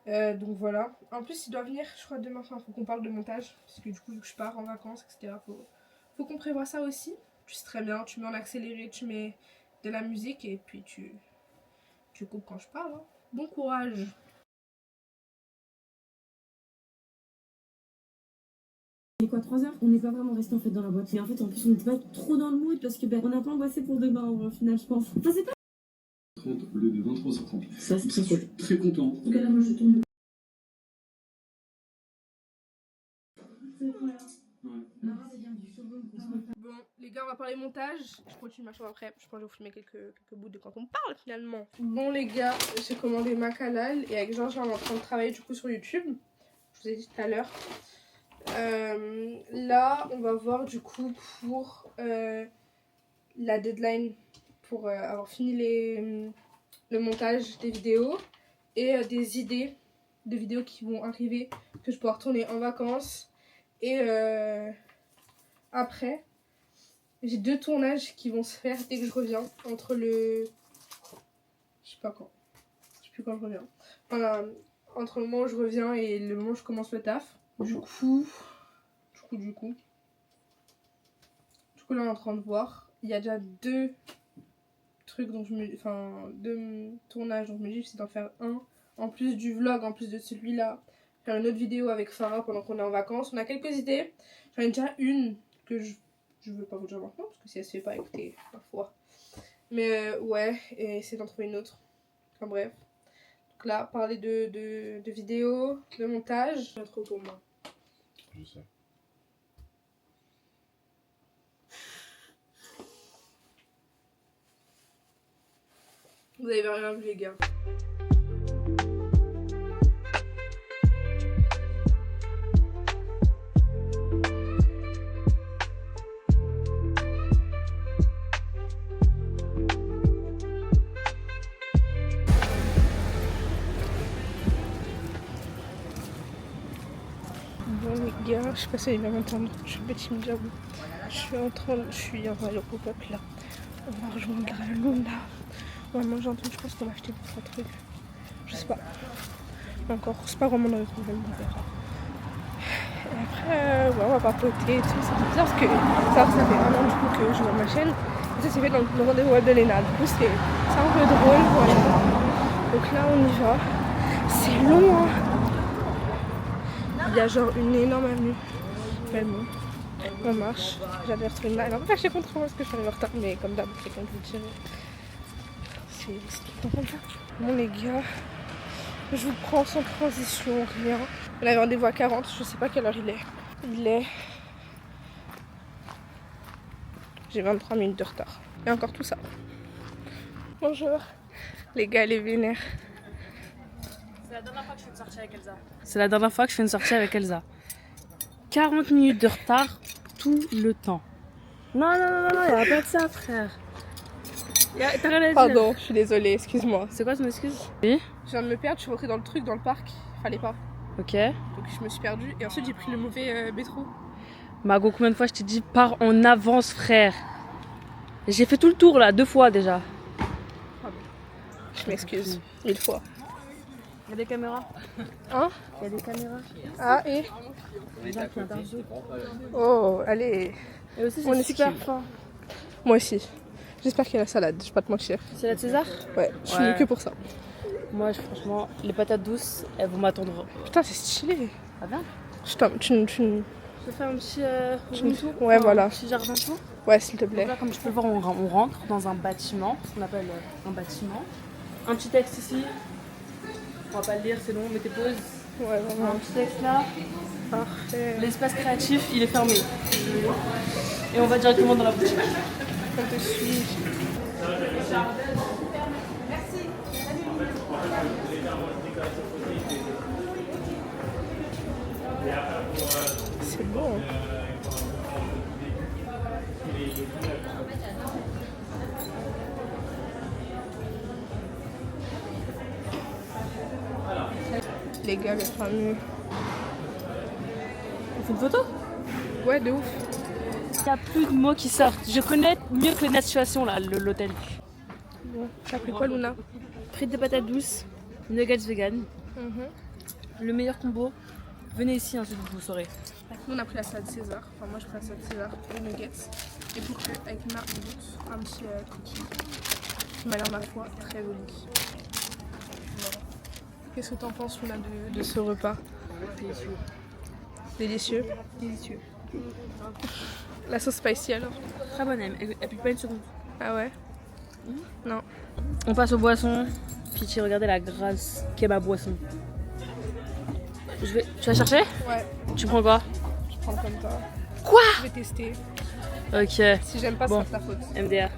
Donc voilà. En plus, il doit venir, je crois, demain. Enfin, faut qu'on parle de montage. Parce que du coup, vu que je pars en vacances, etc., faut qu'on prévoie ça aussi. Puis c'est très bien. Tu mets en accéléré, tu mets de la musique et puis tu coupes quand je parle. Hein. Bon courage. Et quoi, 3 heures? On n'est pas vraiment resté en fait dans la boîte. Et en fait, en plus, on n'était pas trop dans le mood parce que on n'a pas angoissé pour demain au final, je pense. Enfin, c'est pas 30 au lieu de 23h30. ça, c'est Donc ça, très je suis cool. très content. En tout cas, là, moi, je tourne. Bon, les gars, on va parler montage. Je continue ma chambre après. Je pense que je vais vous filmer quelques bouts de quand on parle finalement. Bon, les gars, j'ai commandé ma halal et avec Georges, on est en train de travailler du coup sur YouTube. Je vous ai dit tout à l'heure. Là, on va voir du coup pour la deadline pour avoir fini le montage des vidéos et des idées de vidéos qui vont arriver que je vais pouvoir tourner en vacances. Et après, j'ai 2 tournages qui vont se faire dès que je reviens entre le... Je sais pas quand. Je sais plus quand je reviens. Voilà, entre le moment où je reviens et le moment où je commence le taf. Du coup, là, on est en train de voir. Il y a déjà 2 trucs dont 2 tournages dont je me dis c'est d'en faire un. En plus du vlog, en plus de celui-là, faire une autre vidéo avec Farah pendant qu'on est en vacances. On a quelques idées. J'en ai déjà une que je veux pas vous dire maintenant, parce que si elle se fait pas écouter, parfois. Mais ouais, et essayer d'en trouver une autre. Enfin bref. Donc là, parler de vidéos, de montage. Pas trop pour moi. Je sais. Vous avez rien vu les gars. Bon les gars, je sais pas si vous allez m'entendre, je suis petit j'avoue. Je suis en train de pop-up là. On va rejoindre la Luna. On va manger un truc, je pense qu'on va acheter 2-3 trucs. Je sais pas. Encore, c'est pas vraiment dans le problème, on verra. Et après, ouais, on va papoter et tout. C'est bizarre parce que ça fait 1 an du coup que je vois ma chaîne. Et ça c'est fait dans le rendez-vous web de Léna. Du coup c'est un peu drôle, voilà. Donc là on y va. C'est long hein. Il y a genre une énorme avenue. Mais bon, on marche. J'avais retrouvé une... Elle va pas fâcher contre moi parce que je suis arrivée en retard. Mais comme d'hab, quelqu'un qui vous dirait. C'est tout le temps comme ça. Bon les gars, je vous prends sans transition, rien. On avait rendez-vous à 40, je sais pas quelle heure il est. Il est... J'ai 23 minutes de retard. Et encore tout ça. Bonjour. Les gars, les vénères. C'est la dernière fois que je fais une sortie avec Elsa. C'est la dernière fois que je fais une sortie avec Elsa. 40 minutes de retard tout le temps. Non, il n'y a pas de ça, frère. T'as rien à dire. Pardon, je suis désolée, excuse-moi. C'est quoi ton excuse? Oui. Je viens de me perdre, je suis rentrée dans le truc, dans le parc. Fallait pas. Ok. Donc je me suis perdue. Et ensuite j'ai pris le mauvais métro. Mago, combien de fois je t'ai dit pars en avance, frère? J'ai fait tout le tour là, 2 fois déjà. Je m'excuse, 1000 fois. Il y a des caméras. Hein? Il y a des caméras. Ah et? Oh, allez. Et aussi, On c'est est super super fin. Moi aussi. J'espère qu'il y a la salade, je vais pas te mentir. Salade César? Ouais, je suis Ouais. venue que pour ça. Moi, franchement, les patates douces, elles vont m'attendre. Putain, c'est stylé. Ah bien? Je t'en- tu- Je fais un petit room tour. Ouais, voilà. Un petit jardin tour. Ouais, s'il te Donc plaît. là, comme tu peux le voir, on rentre dans un bâtiment, ce qu'on appelle un bâtiment. Un petit texte ici. On va pas le lire, c'est long, mettez pause. Ouais, vraiment. Un petit texte là. Parfait. L'espace créatif, il est fermé. Et on va directement dans la boutique. Je te suis. C'est beau. Hein. Les gars, le fameux. On fait une photo? Ouais, de ouf. Il n'y a plus de mots qui sortent. Je connais mieux que la situation là, l'hôtel. Bon, t'as pris quoi, Luna? Frites de patates douces, nuggets vegan. Le meilleur combo. Venez ici, ensuite vous saurez. Nous, on a pris la salade César. Enfin, moi, je prends la salade César et nuggets. Et pour que, avec ma goûte, un petit cookie qui m'a l'air, ma foi, très joli. Voilà. Qu'est-ce que t'en penses, Luna, de ce repas? Délicieux. Délicieux. Délicieux. La sauce spicy, alors? Très bonne, elle pique pas une seconde. Ah ouais? Non. On passe aux boissons. Pitié, regardez la grâce qu'est ma boisson. Tu vas chercher? Ouais, Tu prends quoi? je prends comme ça. Quoi? Je vais tester. Ok, Si j'aime pas, Bon. c'est pas ta faute. MDR.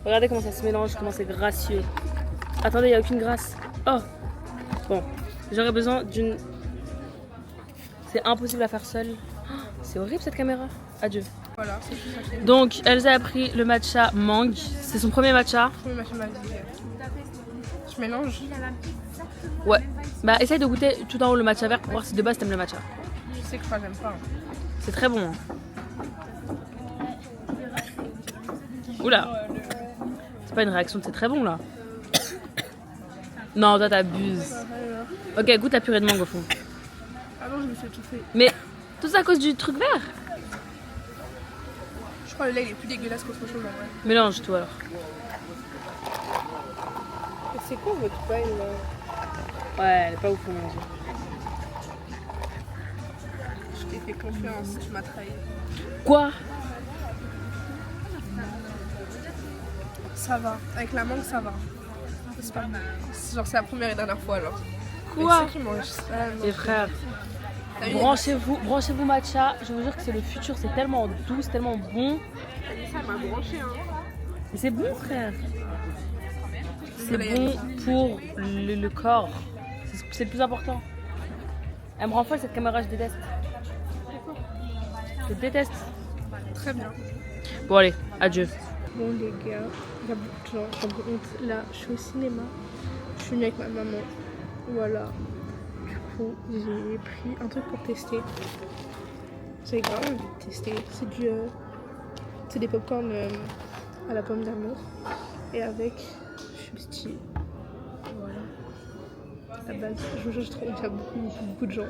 Regardez comment ça se mélange, comment c'est gracieux. Attendez, il n'y a aucune grâce. Oh! Bon, j'aurais besoin d'une... C'est impossible à faire seule. Oh, c'est horrible cette caméra. Adieu. Voilà, c'est tout ça. Donc, Elsa a pris le matcha mangue. C'est son premier matcha. Je vais mâcher ma vie. Je mélange. Ouais. Bah, essaye de goûter tout en haut le matcha vert pour voir si de base t'aimes le matcha. Je sais que moi, j'aime pas. Hein. C'est très bon. Hein. Oula. C'est pas une réaction, c'est très bon là. Non, toi t'abuses. Ok, goûte la purée de mangue au fond. Ah non, je me suis étouffée. Mais tout ça à cause du truc vert. Je crois que le lait il est plus dégueulasse qu'autre chose en vrai. Mélange toi alors. Et c'est quoi votre paille là? Ouais, elle est pas ouf pour manger. Je t'ai fait confiance, tu m'as trahi. Quoi? Ça va. Avec la mangue, ça va. C'est pas mal. Genre, c'est la première et dernière fois alors. Quoi? Mais qui c'est qui mange ça? non. Les frères, T'as vu, branchez-vous matcha. Je vous jure que c'est le futur, c'est tellement doux, c'est tellement bon. ça m'a branché hein. Mais c'est bon frère. C'est Désolée, bon Alice. pour le corps. C'est le plus important. Elle me rend folle cette caméra, je déteste. Je déteste. Très bien. Bon allez, adieu. Bon les gars, il y a beaucoup de gens, j'ai un peu honte. Là, je suis au cinéma. Je suis venue avec ma maman. Voilà. Du coup, j'ai pris un truc pour tester. J'ai grave envie de tester. C'est des popcorn à la pomme d'amour. Et avec Schusty. Voilà. À base, je vous jure, je trouve qu'il y a beaucoup de gens.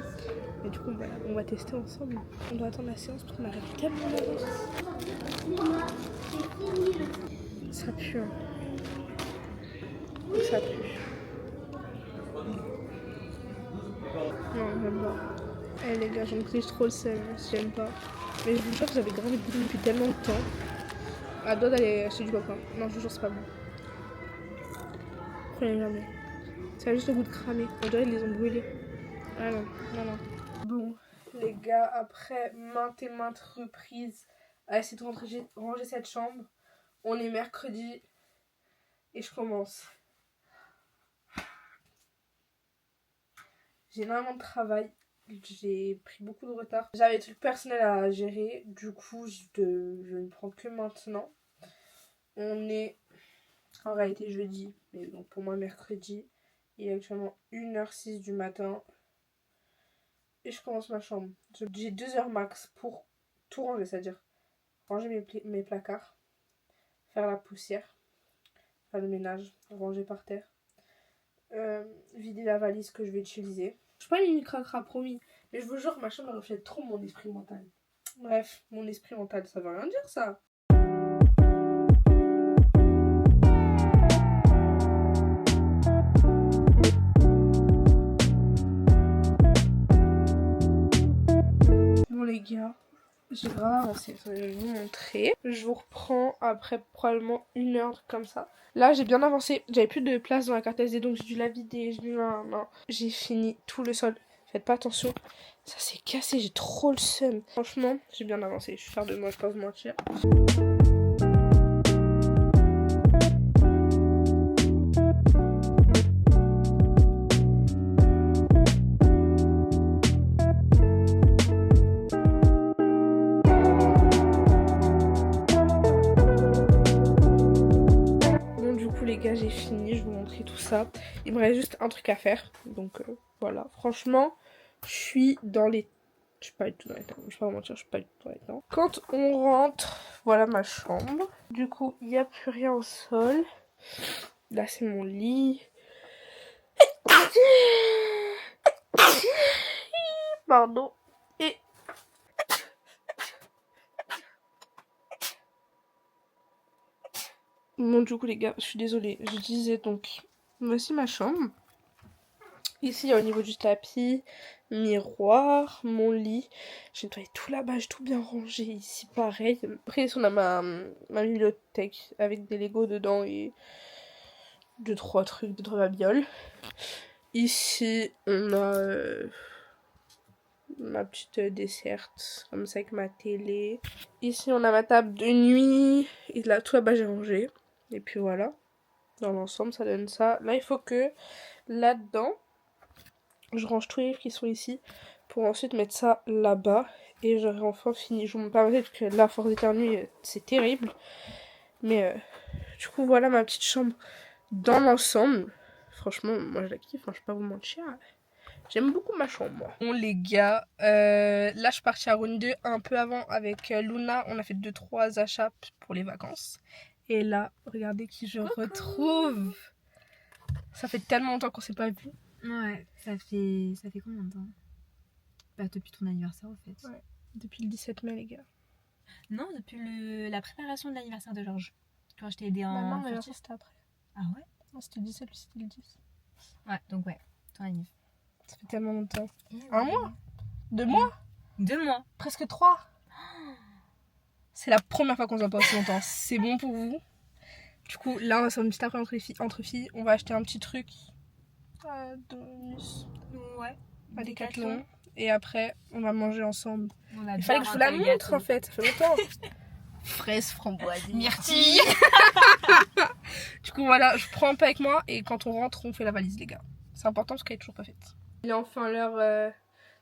Et du coup, voilà, on va tester ensemble. On doit attendre la séance parce qu'on arrive tellement d'avance. Ça pue. Hein. Ça pue. Non, j'aime pas. Eh les gars, j'en prise trop le sel, hein, si j'aime pas. Mais je vous jure que j'avais grave envie de goûter depuis tellement de temps. À deux d'aller acheter du popcorn. Non, je vous jure, c'est pas bon. Prenez jamais. Ça a juste le goût de cramer. On dirait qu'ils les ont brûlés. Ah non, non, non. Bon, les gars, après maintes et maintes reprises à essayer de ranger cette chambre, on est mercredi et je commence. J'ai énormément de travail, j'ai pris beaucoup de retard. J'avais des trucs personnels à gérer, du coup je ne prends que maintenant. On est en réalité jeudi, mais donc pour moi mercredi. Il est actuellement 1h06 du matin. Et je commence ma chambre. J'ai 2 heures max pour tout ranger, c'est-à-dire ranger mes placards, faire la poussière, faire le ménage, ranger par terre, vider la valise que je vais utiliser. Je suis pas une cracra, promis, mais je vous jure que ma chambre reflète trop mon esprit mental. Bref, mon esprit mental, ça veut rien dire ça. Bon les gars, j'ai grave avancé, je vais vous montrer. Je vous reprends après probablement 1 heure comme ça. Là j'ai bien avancé, j'avais plus de place dans la carte SD donc j'ai dû la vider, j'ai fini tout le sol. Faites pas attention, ça s'est cassé, j'ai trop le seum. Franchement, j'ai bien avancé, je suis fière de moi, je peux pas vous mentir. Les gars, j'ai fini, je vais vous montrer tout ça. Il me reste juste un truc à faire, donc voilà. Franchement, je suis dans les... Je suis pas du tout dans les temps, je vais pas vous mentir, je suis pas du tout dans les temps. Quand on rentre, voilà ma chambre. Du coup, il n'y a plus rien au sol. Là, c'est mon lit. Pardon. Et... Bon, du coup, les gars, je suis désolée. Je disais donc, voici ma chambre. Ici, au niveau du tapis, miroir, mon lit. J'ai nettoyé tout là-bas, j'ai tout bien rangé. Ici, pareil. Après, ici, on a ma bibliothèque avec des Legos dedans et 2-3 trucs, 2-3 babioles. Ici, on a ma petite desserte, comme ça, avec ma télé. Ici, on a ma table de nuit. Et là, tout là-bas, j'ai rangé. Et puis voilà. Dans l'ensemble, ça donne ça. Là, il faut que là-dedans, je range tous les livres qui sont ici pour ensuite mettre ça là-bas et j'aurai enfin fini. Je vous montre pas parce que là, force d'éternuer, c'est terrible. Mais du coup, voilà ma petite chambre dans l'ensemble. Franchement, moi je la kiffe, hein, je vais pas vous mentir. J'aime beaucoup ma chambre, moi. Bon, les gars, là je suis partie à Rouen 2 un peu avant avec Luna. On a fait 2-3 achats pour les vacances. Et là, regardez qui je retrouve. Ça fait tellement longtemps qu'on s'est pas vu. Ouais, ça fait combien de temps? Bah depuis ton anniversaire en fait. Ouais, depuis le 17 mai les gars. Non, depuis la préparation de l'anniversaire de Georges. Quand je t'ai aidé en... Non, l'anniversaire c'était après. Ah ouais? Non, c'était le 17, lui c'était le 10. Ouais, donc ouais, ton anniversaire. Ça fait tellement longtemps. Et 1 mois? 2 mois? 2 mois. Presque 3. C'est la première fois qu'on se voit pas aussi longtemps. C'est bon pour vous? Du coup, là on va faire une petite après entre filles. On va acheter un petit truc. Ouais. À Decathlon. Et après, on va manger ensemble. On Il fallait que je vous la montre en fait, ça fait longtemps. Fraises, framboises, myrtilles. Du coup, voilà, je prends un peu avec moi et quand on rentre, on fait la valise, les gars. C'est important parce qu'elle est toujours pas faite. Il est enfin l'heure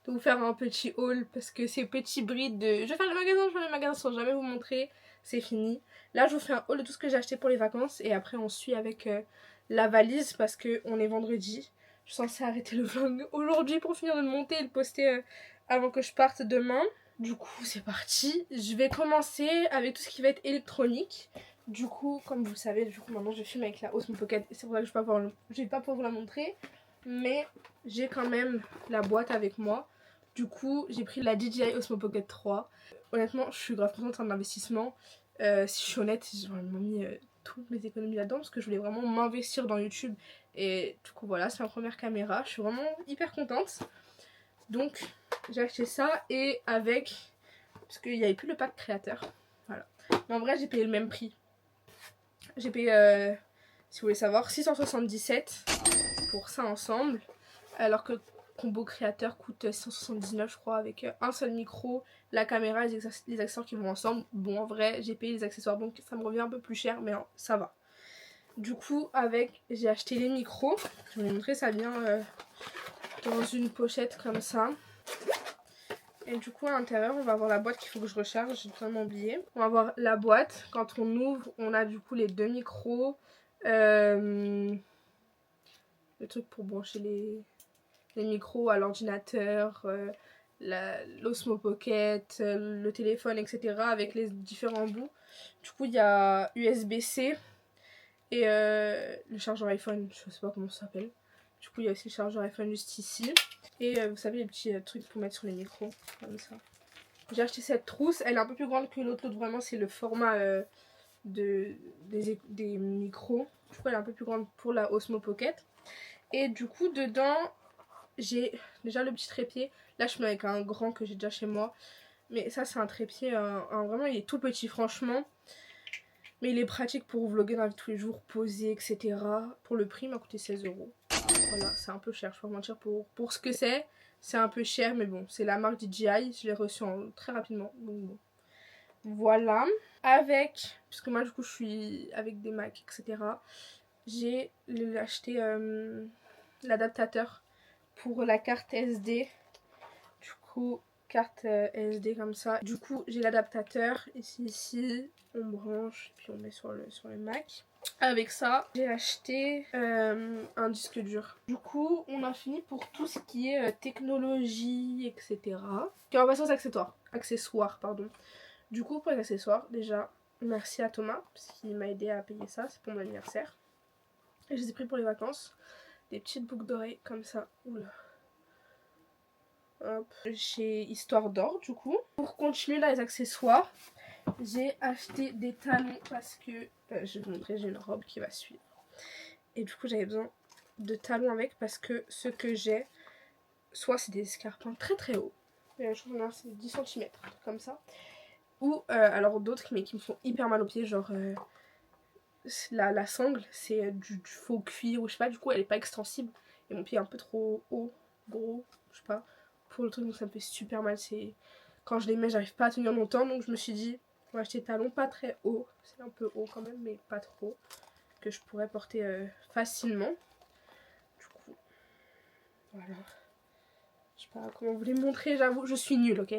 de vous faire un petit haul parce que ces petits brides de je vais faire le magasin sans jamais vous montrer, c'est fini. Là, je vous fais un haul de tout ce que j'ai acheté pour les vacances et après, on suit avec la valise parce qu'on est vendredi. Je suis censée arrêter le vlog aujourd'hui pour finir de le monter et le poster avant que je parte demain. Du coup, c'est parti. Je vais commencer avec tout ce qui va être électronique. Du coup, comme vous le savez, maintenant je filme avec la Osmo Pocket. C'est pour ça que je vais pas pouvoir vous la montrer. Mais j'ai quand même la boîte avec moi. Du coup, j'ai pris la DJI Osmo Pocket 3. Honnêtement, je suis grave contente d'un investissement. Si je suis honnête, j'ai vraiment mis toutes mes économies là-dedans parce que je voulais vraiment m'investir dans YouTube. Et du coup, voilà, c'est ma première caméra. Je suis vraiment hyper contente. Donc, j'ai acheté ça et avec... Parce qu'il n'y avait plus le pack créateur. Voilà. Mais en vrai, j'ai payé le même prix. J'ai payé, si vous voulez savoir, 677 pour ça ensemble. Alors que combo créateur coûte 179 je crois avec un seul micro, la caméra, les accessoires qui vont ensemble. Bon, en vrai, j'ai payé les accessoires donc ça me revient un peu plus cher mais ça va. Du coup, j'ai acheté les micros. Je vais vous montrer, ça vient dans une pochette comme ça. Et du coup, à l'intérieur, on va avoir la boîte qu'il faut que je recharge. J'ai totalement oublié. On va avoir la boîte. Quand on ouvre, on a du coup les 2 micros. Le truc pour brancher les micros à l'ordinateur. L'Osmo Pocket, le téléphone, etc. Avec les différents bouts. Du coup, il y a USB-C. Et le chargeur iPhone, je sais pas comment ça s'appelle. Du coup, il y a aussi le chargeur iPhone juste ici. Et vous savez, les petits trucs pour mettre sur les micros, comme ça. J'ai acheté cette trousse, elle est un peu plus grande que l'autre. L'autre, vraiment, c'est le format des micros. Du coup, elle est un peu plus grande pour la Osmo Pocket. Et du coup, dedans, j'ai déjà le petit trépied. Là, je mets avec un grand que j'ai déjà chez moi. Mais ça, c'est un trépied, vraiment, il est tout petit, franchement. Mais il est pratique pour vlogger dans la vie de tous les jours, poser, etc. Pour le prix, il m'a coûté 16 €. Voilà, c'est un peu cher, je vais pas mentir. Pour ce que c'est un peu cher, mais bon, c'est la marque DJI. Je l'ai reçu très rapidement, donc bon. Voilà. Puisque moi, du coup, je suis avec des Macs, etc. J'ai acheté l'adaptateur pour la carte SD. Du coup, carte SD comme ça. Du coup, j'ai l'adaptateur ici, on branche, puis on met sur le Mac. Avec ça, j'ai acheté un disque dur. Du coup, on a fini pour tout ce qui est technologie, etc. Et on va passer aux accessoires, pardon. Du coup, pour les accessoires, déjà, merci à Thomas, parce qu'il m'a aidé à payer ça, c'est pour mon anniversaire. Et je les ai pris pour les vacances. Des petites boucles d'oreilles comme ça. Oula. Hop. Chez Histoire d'Or, du coup. Pour continuer là, les accessoires, j'ai acheté des talons parce que je vais vous montrer, j'ai une robe qui va suivre. Et du coup, j'avais besoin de talons avec parce que ce que j'ai, soit c'est des escarpins très très hauts, je crois que c'est 10 cm comme ça, ou alors d'autres mais qui me font hyper mal aux pieds, genre la sangle, c'est du faux cuir ou je sais pas, du coup elle est pas extensible et mon pied est un peu trop haut, gros, je sais pas, pour le truc, donc ça me fait super mal. C'est quand je les mets, j'arrive pas à tenir longtemps, donc je me suis dit on va acheter des talons pas très hauts, c'est un peu haut quand même mais pas trop, que je pourrais porter facilement. Du coup voilà, je sais pas comment vous les montrer, j'avoue je suis nulle, ok,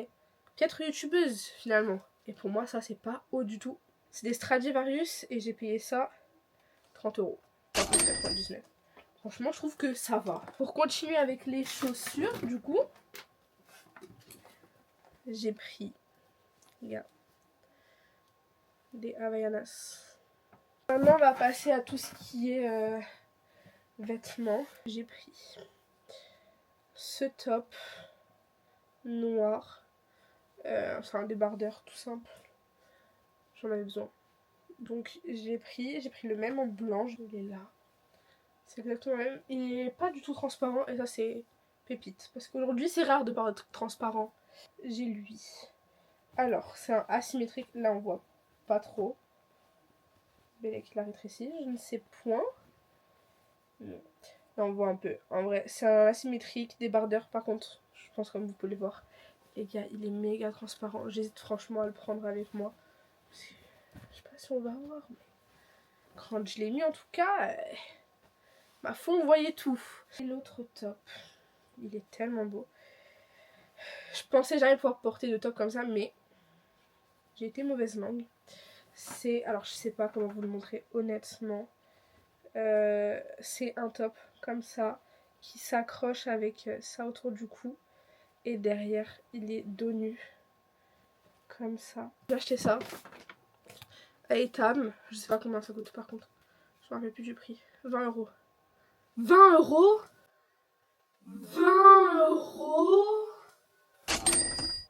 piètre youtubeuse finalement, et pour moi ça c'est pas haut du tout. C'est des Stradivarius et j'ai payé ça 30 €, 99. Franchement, je trouve que ça va. Pour continuer avec les chaussures, du coup, j'ai pris, regarde, des Havaianas. Maintenant, on va passer à tout ce qui est vêtements. J'ai pris ce top noir. C'est un débardeur tout simple. J'en avais besoin. Donc j'ai pris le même en blanc. Il est là. C'est exactement le même. Il n'est pas du tout transparent et ça c'est pépite. Parce qu'aujourd'hui c'est rare de paraître transparent. J'ai lui. Alors c'est un asymétrique. Là on voit pas trop. Bellec l'a rétréci. Je ne sais point. Non. Là on voit un peu. En vrai c'est un asymétrique débardeur. Par contre je pense comme vous pouvez le voir. Les gars il est méga transparent. J'hésite franchement à le prendre avec moi. Je sais pas si on va voir. Mais quand je l'ai mis en tout cas... ma foi, on voyait tout. Et l'autre top, il est tellement beau. Je pensais jamais pouvoir porter de top comme ça, mais j'ai été mauvaise langue. C'est, alors je sais pas comment vous le montrer honnêtement. C'est un top comme ça qui s'accroche avec ça autour du cou et derrière il est dos nu comme ça. J'ai acheté ça à Etam. Je sais pas combien ça coûte par contre. Je me rappelle plus du prix. 20 €. 20 €? 20 €.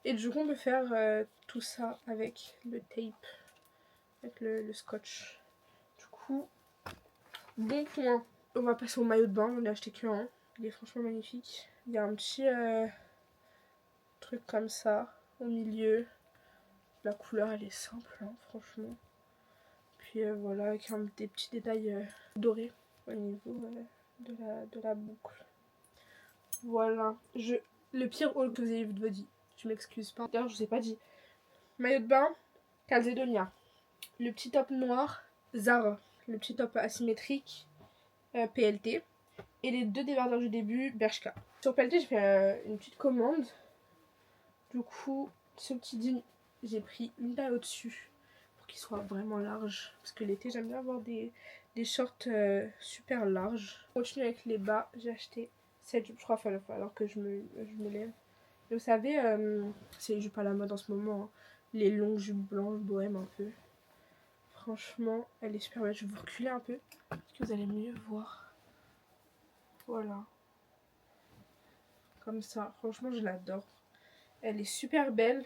Et du coup on peut faire tout ça avec le tape, avec le scotch. Du coup, bon point. On va passer au maillot de bain, on a acheté qu'un. Il est franchement magnifique. Il y a un petit truc comme ça au milieu. La couleur elle est simple hein, franchement. Puis voilà, avec des petits détails dorés au niveau de la boucle. Voilà, le pire haul que vous avez vu de votre vie. Je m'excuse pas. D'ailleurs, je vous ai pas dit. Maillot de bain, Calzedonia. Le petit top noir, Zara. Le petit top asymétrique, PLT. Et les deux débardeurs du début, Bershka. Sur PLT, j'ai fait une petite commande. Du coup, ce petit jean, j'ai pris une taille au-dessus pour qu'il soit vraiment large. Parce que l'été, j'aime bien avoir des shorts super larges. On continue avec les bas. J'ai acheté cette jupe, je crois, alors que je me lève. Et vous savez, c'est les jupes à la mode en ce moment. Hein. Les longues jupes blanches, bohème un peu. Franchement, elle est super belle. Je vais vous reculer un peu, parce que vous allez mieux voir. Voilà. Comme ça. Franchement, je l'adore. Elle est super belle.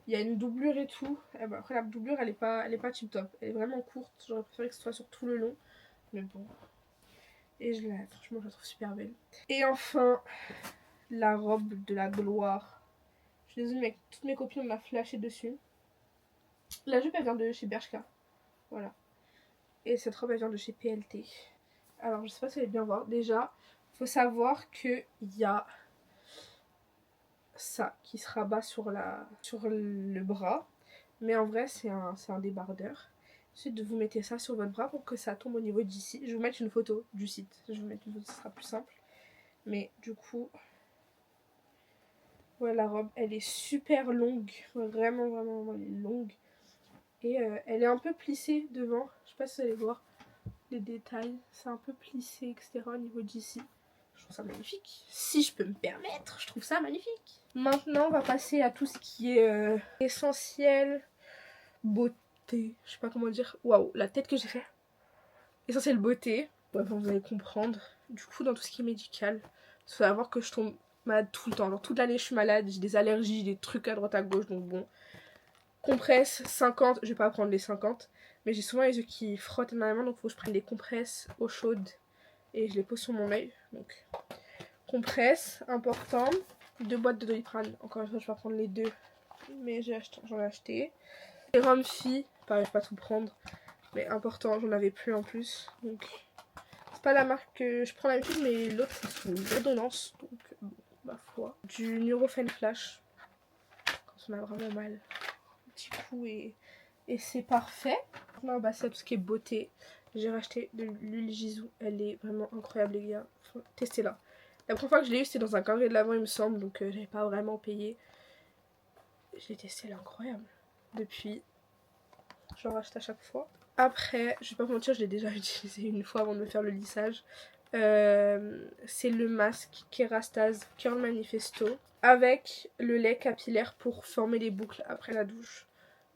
Il y a une doublure et tout. Après, la doublure, elle est pas tip top. Elle est vraiment courte. J'aurais préféré que ce soit sur tout le long. Mais bon. Et franchement, je la trouve super belle. Et enfin, la robe de la gloire. Je suis désolée, mais toutes mes copines m'ont flashé dessus. La jupe, elle vient de chez Bershka. Voilà. Et cette robe, elle vient de chez PLT. Alors, je sais pas si vous allez bien voir. Déjà, faut savoir qu'il y a ça qui se rabat sur le bras. Mais en vrai, c'est un débardeur. Ensuite, vous mettez ça sur votre bras pour que ça tombe au niveau d'ici. Je vais vous mettre une photo du site. Je vais vous mettre une photo, ce sera plus simple. Mais du coup, ouais, la robe, elle est super longue. Vraiment, vraiment, vraiment, elle est longue. Et elle est un peu plissée devant. Je sais pas si vous allez voir les détails. C'est un peu plissé, etc. au niveau d'ici. Je trouve ça magnifique. Si je peux me permettre, je trouve ça magnifique. Maintenant, on va passer à tout ce qui est essentiel, beauté. Je sais pas comment dire. Waouh, la tête que j'ai fait. Essentiel beauté. Ouais, bon, vous allez comprendre. Du coup, dans tout ce qui est médical, il faut savoir que je tombe malade tout le temps. Genre, toute l'année, je suis malade. J'ai des allergies, des trucs à droite à gauche. Donc bon. Compresses 50, je vais pas prendre les 50, mais j'ai souvent les yeux qui frottent énormément, donc il faut que je prenne des compresses eau chaude et je les pose sur mon œil. Donc compresses, important, 2 boîtes de Doliprane, encore une fois je vais pas prendre les 2, mais j'en ai acheté. Sérum Phi, pareil je vais pas tout prendre, mais important, j'en avais plus en plus, donc c'est pas la marque que je prends d'habitude, mais l'autre c'est sous ordonnance, donc bon, ma foi. Du Nurofen Flash, quand on a vraiment mal. Coup et c'est parfait. Là on va passer à tout ce qui est beauté. J'ai racheté de l'huile Jisoo, elle est vraiment incroyable les gars, testez-la. La première fois que je l'ai eu c'était dans un carré de l'avant il me semble, donc j'avais pas vraiment payé. Je l'ai testé, elle est incroyable. Depuis j'en rachète à chaque fois. Après je vais pas vous mentir, je l'ai déjà utilisé une fois avant de me faire le lissage. C'est le masque Kerastase Curl Manifesto avec le lait capillaire pour former les boucles après la douche.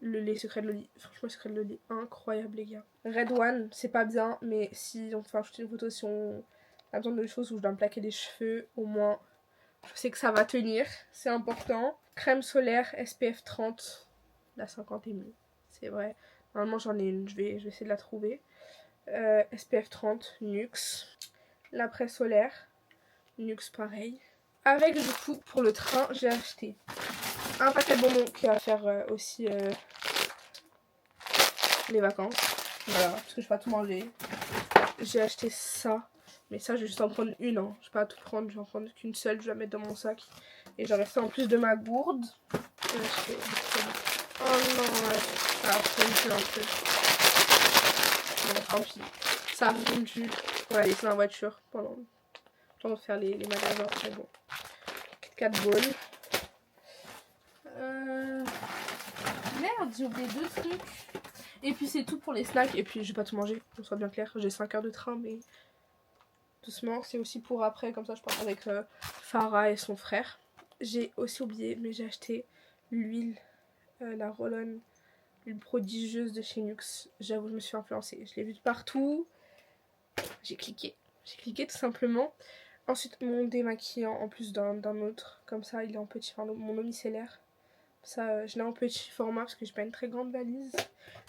Le lait Secret de Loli, franchement Secret de Loli, incroyable les gars. Red One, c'est pas bien, mais si on fait ajouter une photo, si on a besoin de choses où je dois me plaquer les cheveux, au moins je sais que ça va tenir, c'est important. Crème solaire SPF 30, la 50 est mieux, c'est vrai. Normalement j'en ai une, je vais essayer de la trouver. SPF 30, Nuxe. La presse solaire, Nuxe pareil. Avec du coup pour le train, j'ai acheté un paquet de bonbons qui va faire aussi les vacances. Voilà, parce que je vais pas tout manger. J'ai acheté ça. Mais ça, je vais juste en prendre une. Hein. Je vais pas tout prendre, je vais en prendre qu'une seule. Je vais la mettre dans mon sac. Et j'en ai fait en plus de ma gourde. J'ai acheté... Oh non, ouais. Ça a fondu un peu. Bon, tant pis. Ça a fondu. On va laisser dans la voiture pendant de faire les magasins. Mais bon. 4 bowls. Merde, j'ai oublié 2 trucs. Et puis c'est tout pour les snacks. Et puis je vais pas tout manger, qu'on soit bien clair. J'ai 5 heures de train, mais doucement. C'est aussi pour après, comme ça je pars avec Farah et son frère. J'ai aussi oublié, mais j'ai acheté l'huile, la Roll-On, l'huile prodigieuse de chez Nuxe. J'avoue, je me suis influencée. Je l'ai vue de partout. J'ai cliqué. J'ai cliqué tout simplement. Ensuite, mon démaquillant en plus d'un autre. Comme ça, il est en petit, enfin, mon eau micellaire. Ça, je l'ai en petit format parce que j'ai pas une très grande valise.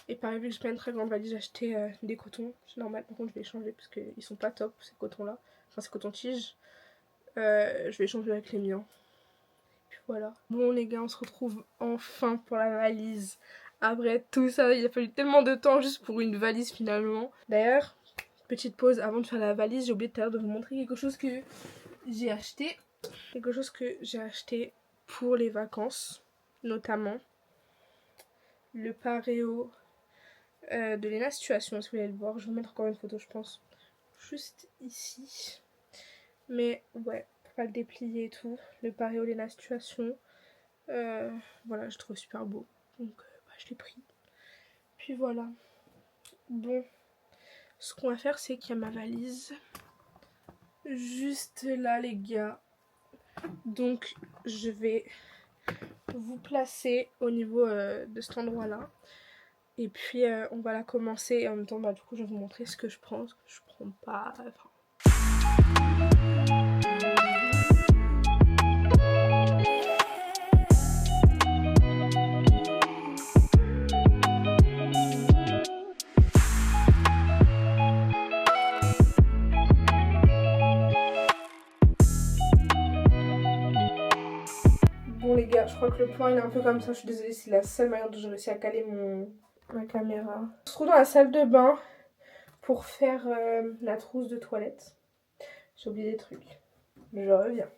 Et pareil, vu que j'ai pas une très grande valise, j'ai acheté des cotons. C'est normal, par contre, je vais échanger parce qu'ils sont pas top, ces cotons-là. Enfin, ces cotons-tiges. Je vais échanger avec les miens. Et puis voilà. Bon, les gars, on se retrouve enfin pour la valise. Après tout ça, il a fallu tellement de temps juste pour une valise finalement. D'ailleurs, petite pause avant de faire la valise, j'ai oublié tout à l'heure de vous montrer quelque chose que j'ai acheté. Quelque chose que j'ai acheté pour les vacances, notamment le Pareo de Lena Situation, si vous voulez le voir. Je vais vous mettre encore une photo, je pense, juste ici. Mais ouais, pour pas le déplier et tout. Le Pareo Lena Situation. Voilà, je trouve super beau. Donc je l'ai pris. Puis voilà. Bon. Ce qu'on va faire, c'est qu'il y a ma valise juste là, les gars. Donc, je vais vous placer au niveau de cet endroit-là. Et puis, on va la commencer. Et en même temps, bah, du coup, je vais vous montrer ce que je prends, ce que je prends pas. Enfin... Bon les gars, je crois crois que le plan il est un peu comme ça. Je suis désolée, c'est la seule manière dont j'ai réussi à caler ma caméra. On se retrouve dans la salle de bain pour faire la trousse de toilette. J'ai oublié des trucs. Mais je reviens.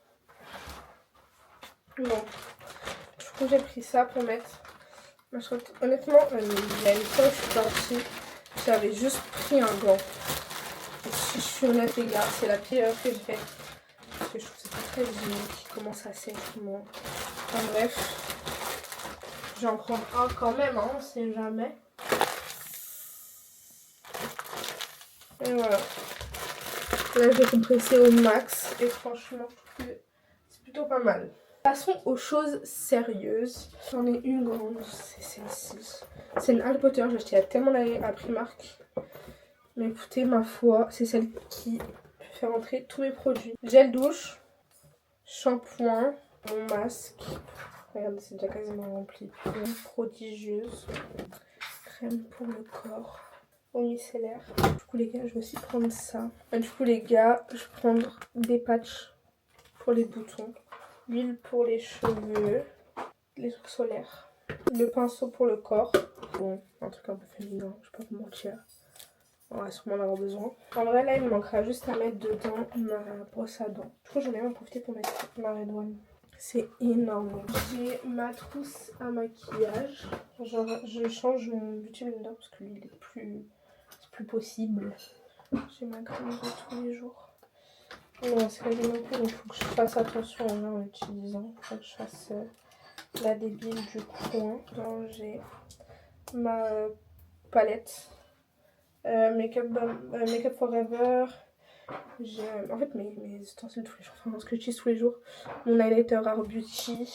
Bon. Du coup, j'ai pris ça pour mettre. Honnêtement, il y a une fois où je suis partie, j'avais juste pris un gant. Et si je suis honnête, les gars, c'est la pire erreur que j'ai faite. Parce que je trouve que c'est pas très hygiénique. Comment ça sèche, moi. Enfin bref. Je vais en prendre un quand même, hein, on sait jamais. Et voilà. Là, je vais compresser au max. Et franchement, je trouve que c'est plutôt pas mal. Passons aux choses sérieuses. J'en ai une grande, c'est celle-ci. C'est une Harry Potter, j'ai acheté il y a tellement d'années à Primark. Mais écoutez, ma foi, c'est celle qui fait rentrer tous mes produits. Gel douche, shampoing, mon masque. Regardez, c'est déjà quasiment rempli. Prodigieuse. Crème pour le corps. Eau micellaire. Du coup, les gars, je vais aussi prendre ça. Et du coup, les gars, je vais prendre des patchs pour les boutons. L'huile pour les cheveux. Les trucs solaires. Le pinceau pour le corps. Bon, un truc un peu féminin, je vais pas vous mentir. On va sûrement en avoir besoin. En vrai, là, il me manquera juste à mettre dedans ma brosse à dents. Du coup, j'en ai même profité pour mettre ma Red One. C'est énorme. J'ai ma trousse à maquillage. Genre, je change mon beauty blender parce que lui, il est plus possible. J'ai ma crème de tous les jours. Non, c'est quasiment plus, donc il faut que je fasse attention en l'utilisant. Il faut que je fasse la débile du coin. Donc, j'ai ma palette. Make up Forever. J'ai en fait mes ustensiles tous les jours, enfin ce que j'utilise tous les jours. Mon highlighter Art Beauty.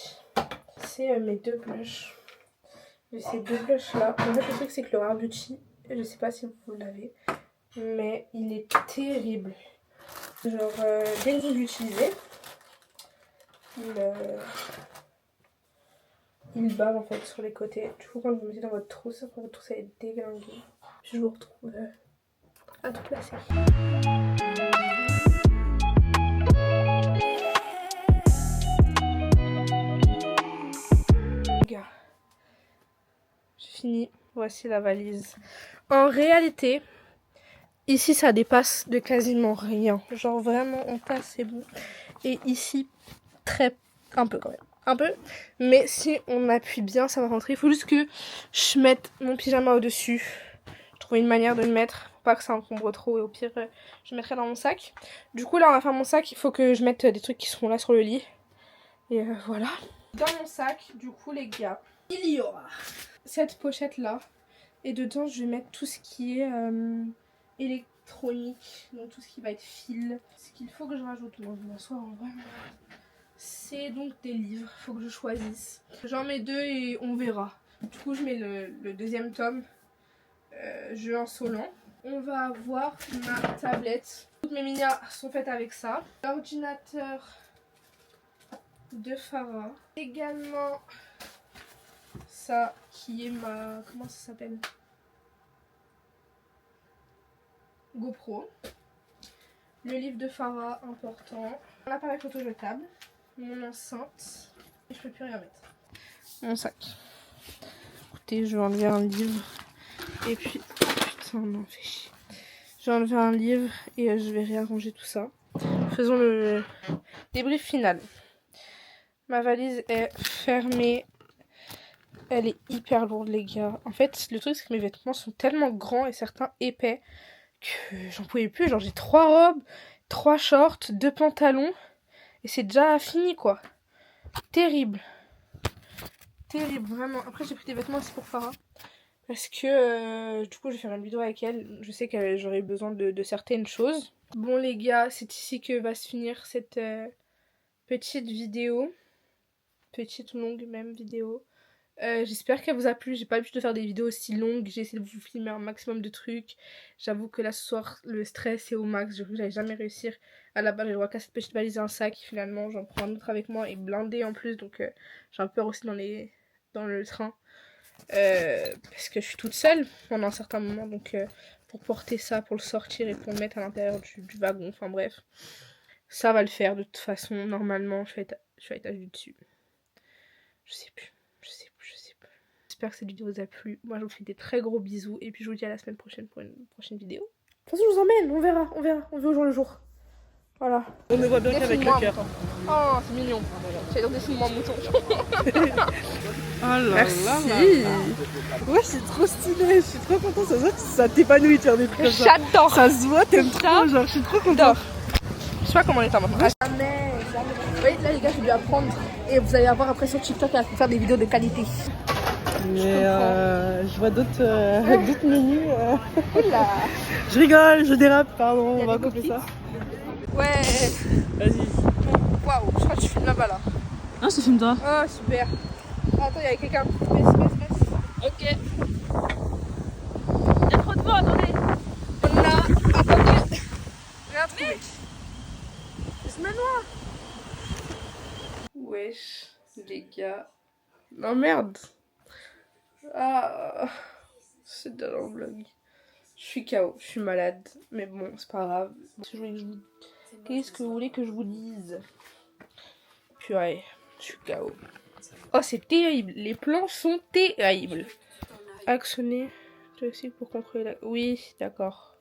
C'est mes deux blushs. J'ai ces deux blushs là. En fait le truc c'est que le Art Beauty, je sais pas si vous l'avez, mais il est terrible. Genre dès que vous l'utilisez, il bave en fait sur les côtés. Du coup quand vous le mettez dans votre trousse, votre trousse elle est déglinguée. Puis je vous retrouve à tout placer. Les gars, j'ai fini. Voici la valise. En réalité, ici ça dépasse de quasiment rien. Genre vraiment on passe c'est bon. Et ici un peu quand même. Un peu. Mais si on appuie bien ça va rentrer. Il faut juste que je mette mon pyjama au dessus. Trouver une manière de le mettre pour pas que ça encombre trop et au pire je mettrai dans mon sac. Du coup là on va faire mon sac, il faut que je mette des trucs qui seront là sur le lit et voilà. Dans mon sac du coup les gars il y aura cette pochette là et dedans je vais mettre tout ce qui est électronique, donc tout ce qui va être fil. Ce qu'il faut que je rajoute, moi je m'assois en vrai, c'est donc des livres, faut que je choisisse. J'en mets deux et on verra. Du coup je mets le deuxième tome. Jeu insolent. On va avoir ma tablette. Toutes mes minias sont faites avec ça. L'ordinateur de Farah. Également ça qui est ma... Comment ça s'appelle? GoPro. Le livre de Farah important. L'appareil photo jetable. Mon enceinte. Et je peux plus rien mettre. Mon sac. Écoutez, je vais enlever un livre. Et puis, putain, non, fait chier. J'ai enlevé un livre et je vais réarranger tout ça. Faisons le débrief final. Ma valise est fermée. Elle est hyper lourde, les gars. En fait, le truc, c'est que mes vêtements sont tellement grands et certains épais que j'en pouvais plus. Genre, j'ai 3 robes, 3 shorts, 2 pantalons. Et c'est déjà fini, quoi. Terrible. Terrible, vraiment. Après, j'ai pris des vêtements aussi pour Farah. Parce que du coup je vais faire une vidéo avec elle. Je sais que j'aurai besoin de certaines choses. Bon les gars, c'est ici que va se finir cette petite vidéo. Petite longue même vidéo. J'espère qu'elle vous a plu. J'ai pas l'habitude de faire des vidéos aussi longues. J'ai essayé de vous filmer un maximum de trucs. J'avoue que là ce soir le stress est au max. J'ai cru que j'allais jamais réussir. À la base j'ai le droit qu'à cette petite valise et un sac. Finalement j'en prends un autre avec moi et blindé en plus. Donc j'ai un peur aussi dans le train. Parce que je suis toute seule pendant un certain moment, donc pour porter ça, pour le sortir et pour le mettre à l'intérieur du wagon, enfin bref, ça va le faire de toute façon. Normalement je suis à étage du dessus, Je sais plus. J'espère que cette vidéo vous a plu. Moi, je vous fais des très gros bisous. Et puis, je vous dis à la semaine prochaine pour une prochaine vidéo. De toute façon, je vous emmène. On verra. On verra au jour le jour. Voilà. On ne voit bien qu'avec le cœur. Oh, c'est mignon. J'allais dire dessine-moi un mouton. Oh là Merci. là là. Ouais, c'est trop stylé. Je suis trop contente. Ça se voit que ça t'épanouit de faire des trucs comme ça. J'adore. Ça se voit, t'aimes trop. Genre, je suis trop contente. Je sais pas comment on est maintenant. Jamais. Vous voyez, là, les gars, je vais lui apprendre. Et vous allez avoir après sur TikTok, elle va faire des vidéos de qualité. Mais je vois d'autres menus. Oula. Je rigole, je dérape, pardon, on va couper ça. Ouais. Vas-y. Waouh, je crois que tu filmes là-bas là. Non, je te filme toi. Ah, super. Attends, il y a quelqu'un. Baisse. Ok. Il y a trop de vent, attendez. On a. Attendez. Rien trouvé. Je me noie. Wesh, les gars. Non, merde. Ah. C'est de la blague. Je suis KO, je suis malade. Mais bon, c'est pas grave. Qu'est-ce que vous voulez que je vous dise? Purée, je suis KO. Oh, c'est terrible. Les plans sont terribles. Actionner. Tu aussi pour contrôler la... Oui, d'accord.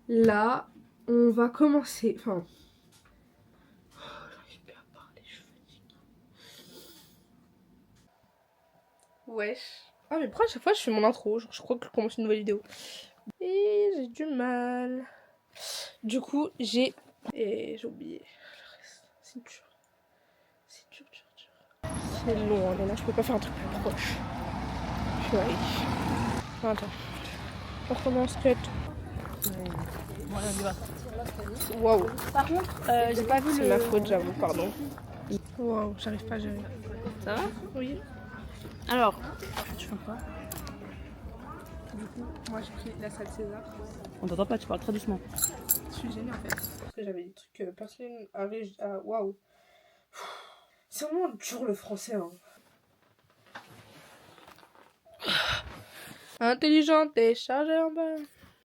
Là, on va commencer. Enfin... j'arrive plus à parler, je fatigue. Wesh. Ah, mais pourquoi à chaque fois je fais mon intro? Genre, je crois que je commence une nouvelle vidéo. Et j'ai du mal. Du coup, j'ai oublié le reste. C'est dur. C'est long, hein, là, je peux pas faire un truc plus proche. Purée. Attends. On recommence cut. Waouh. Par contre, j'ai pas vu C'est le... ma faute, j'avoue, pardon. Waouh, j'arrive pas à gérer. Ça va? Oui. Alors, tu fais quoi? Du coup, moi j'ai pris la salle César. On t'entend pas, tu parles très doucement. Je suis gênée en fait. Parce que j'avais des trucs personnels à... Waouh. C'est vraiment dur le français. Hein. Intelligente et chargée en bas.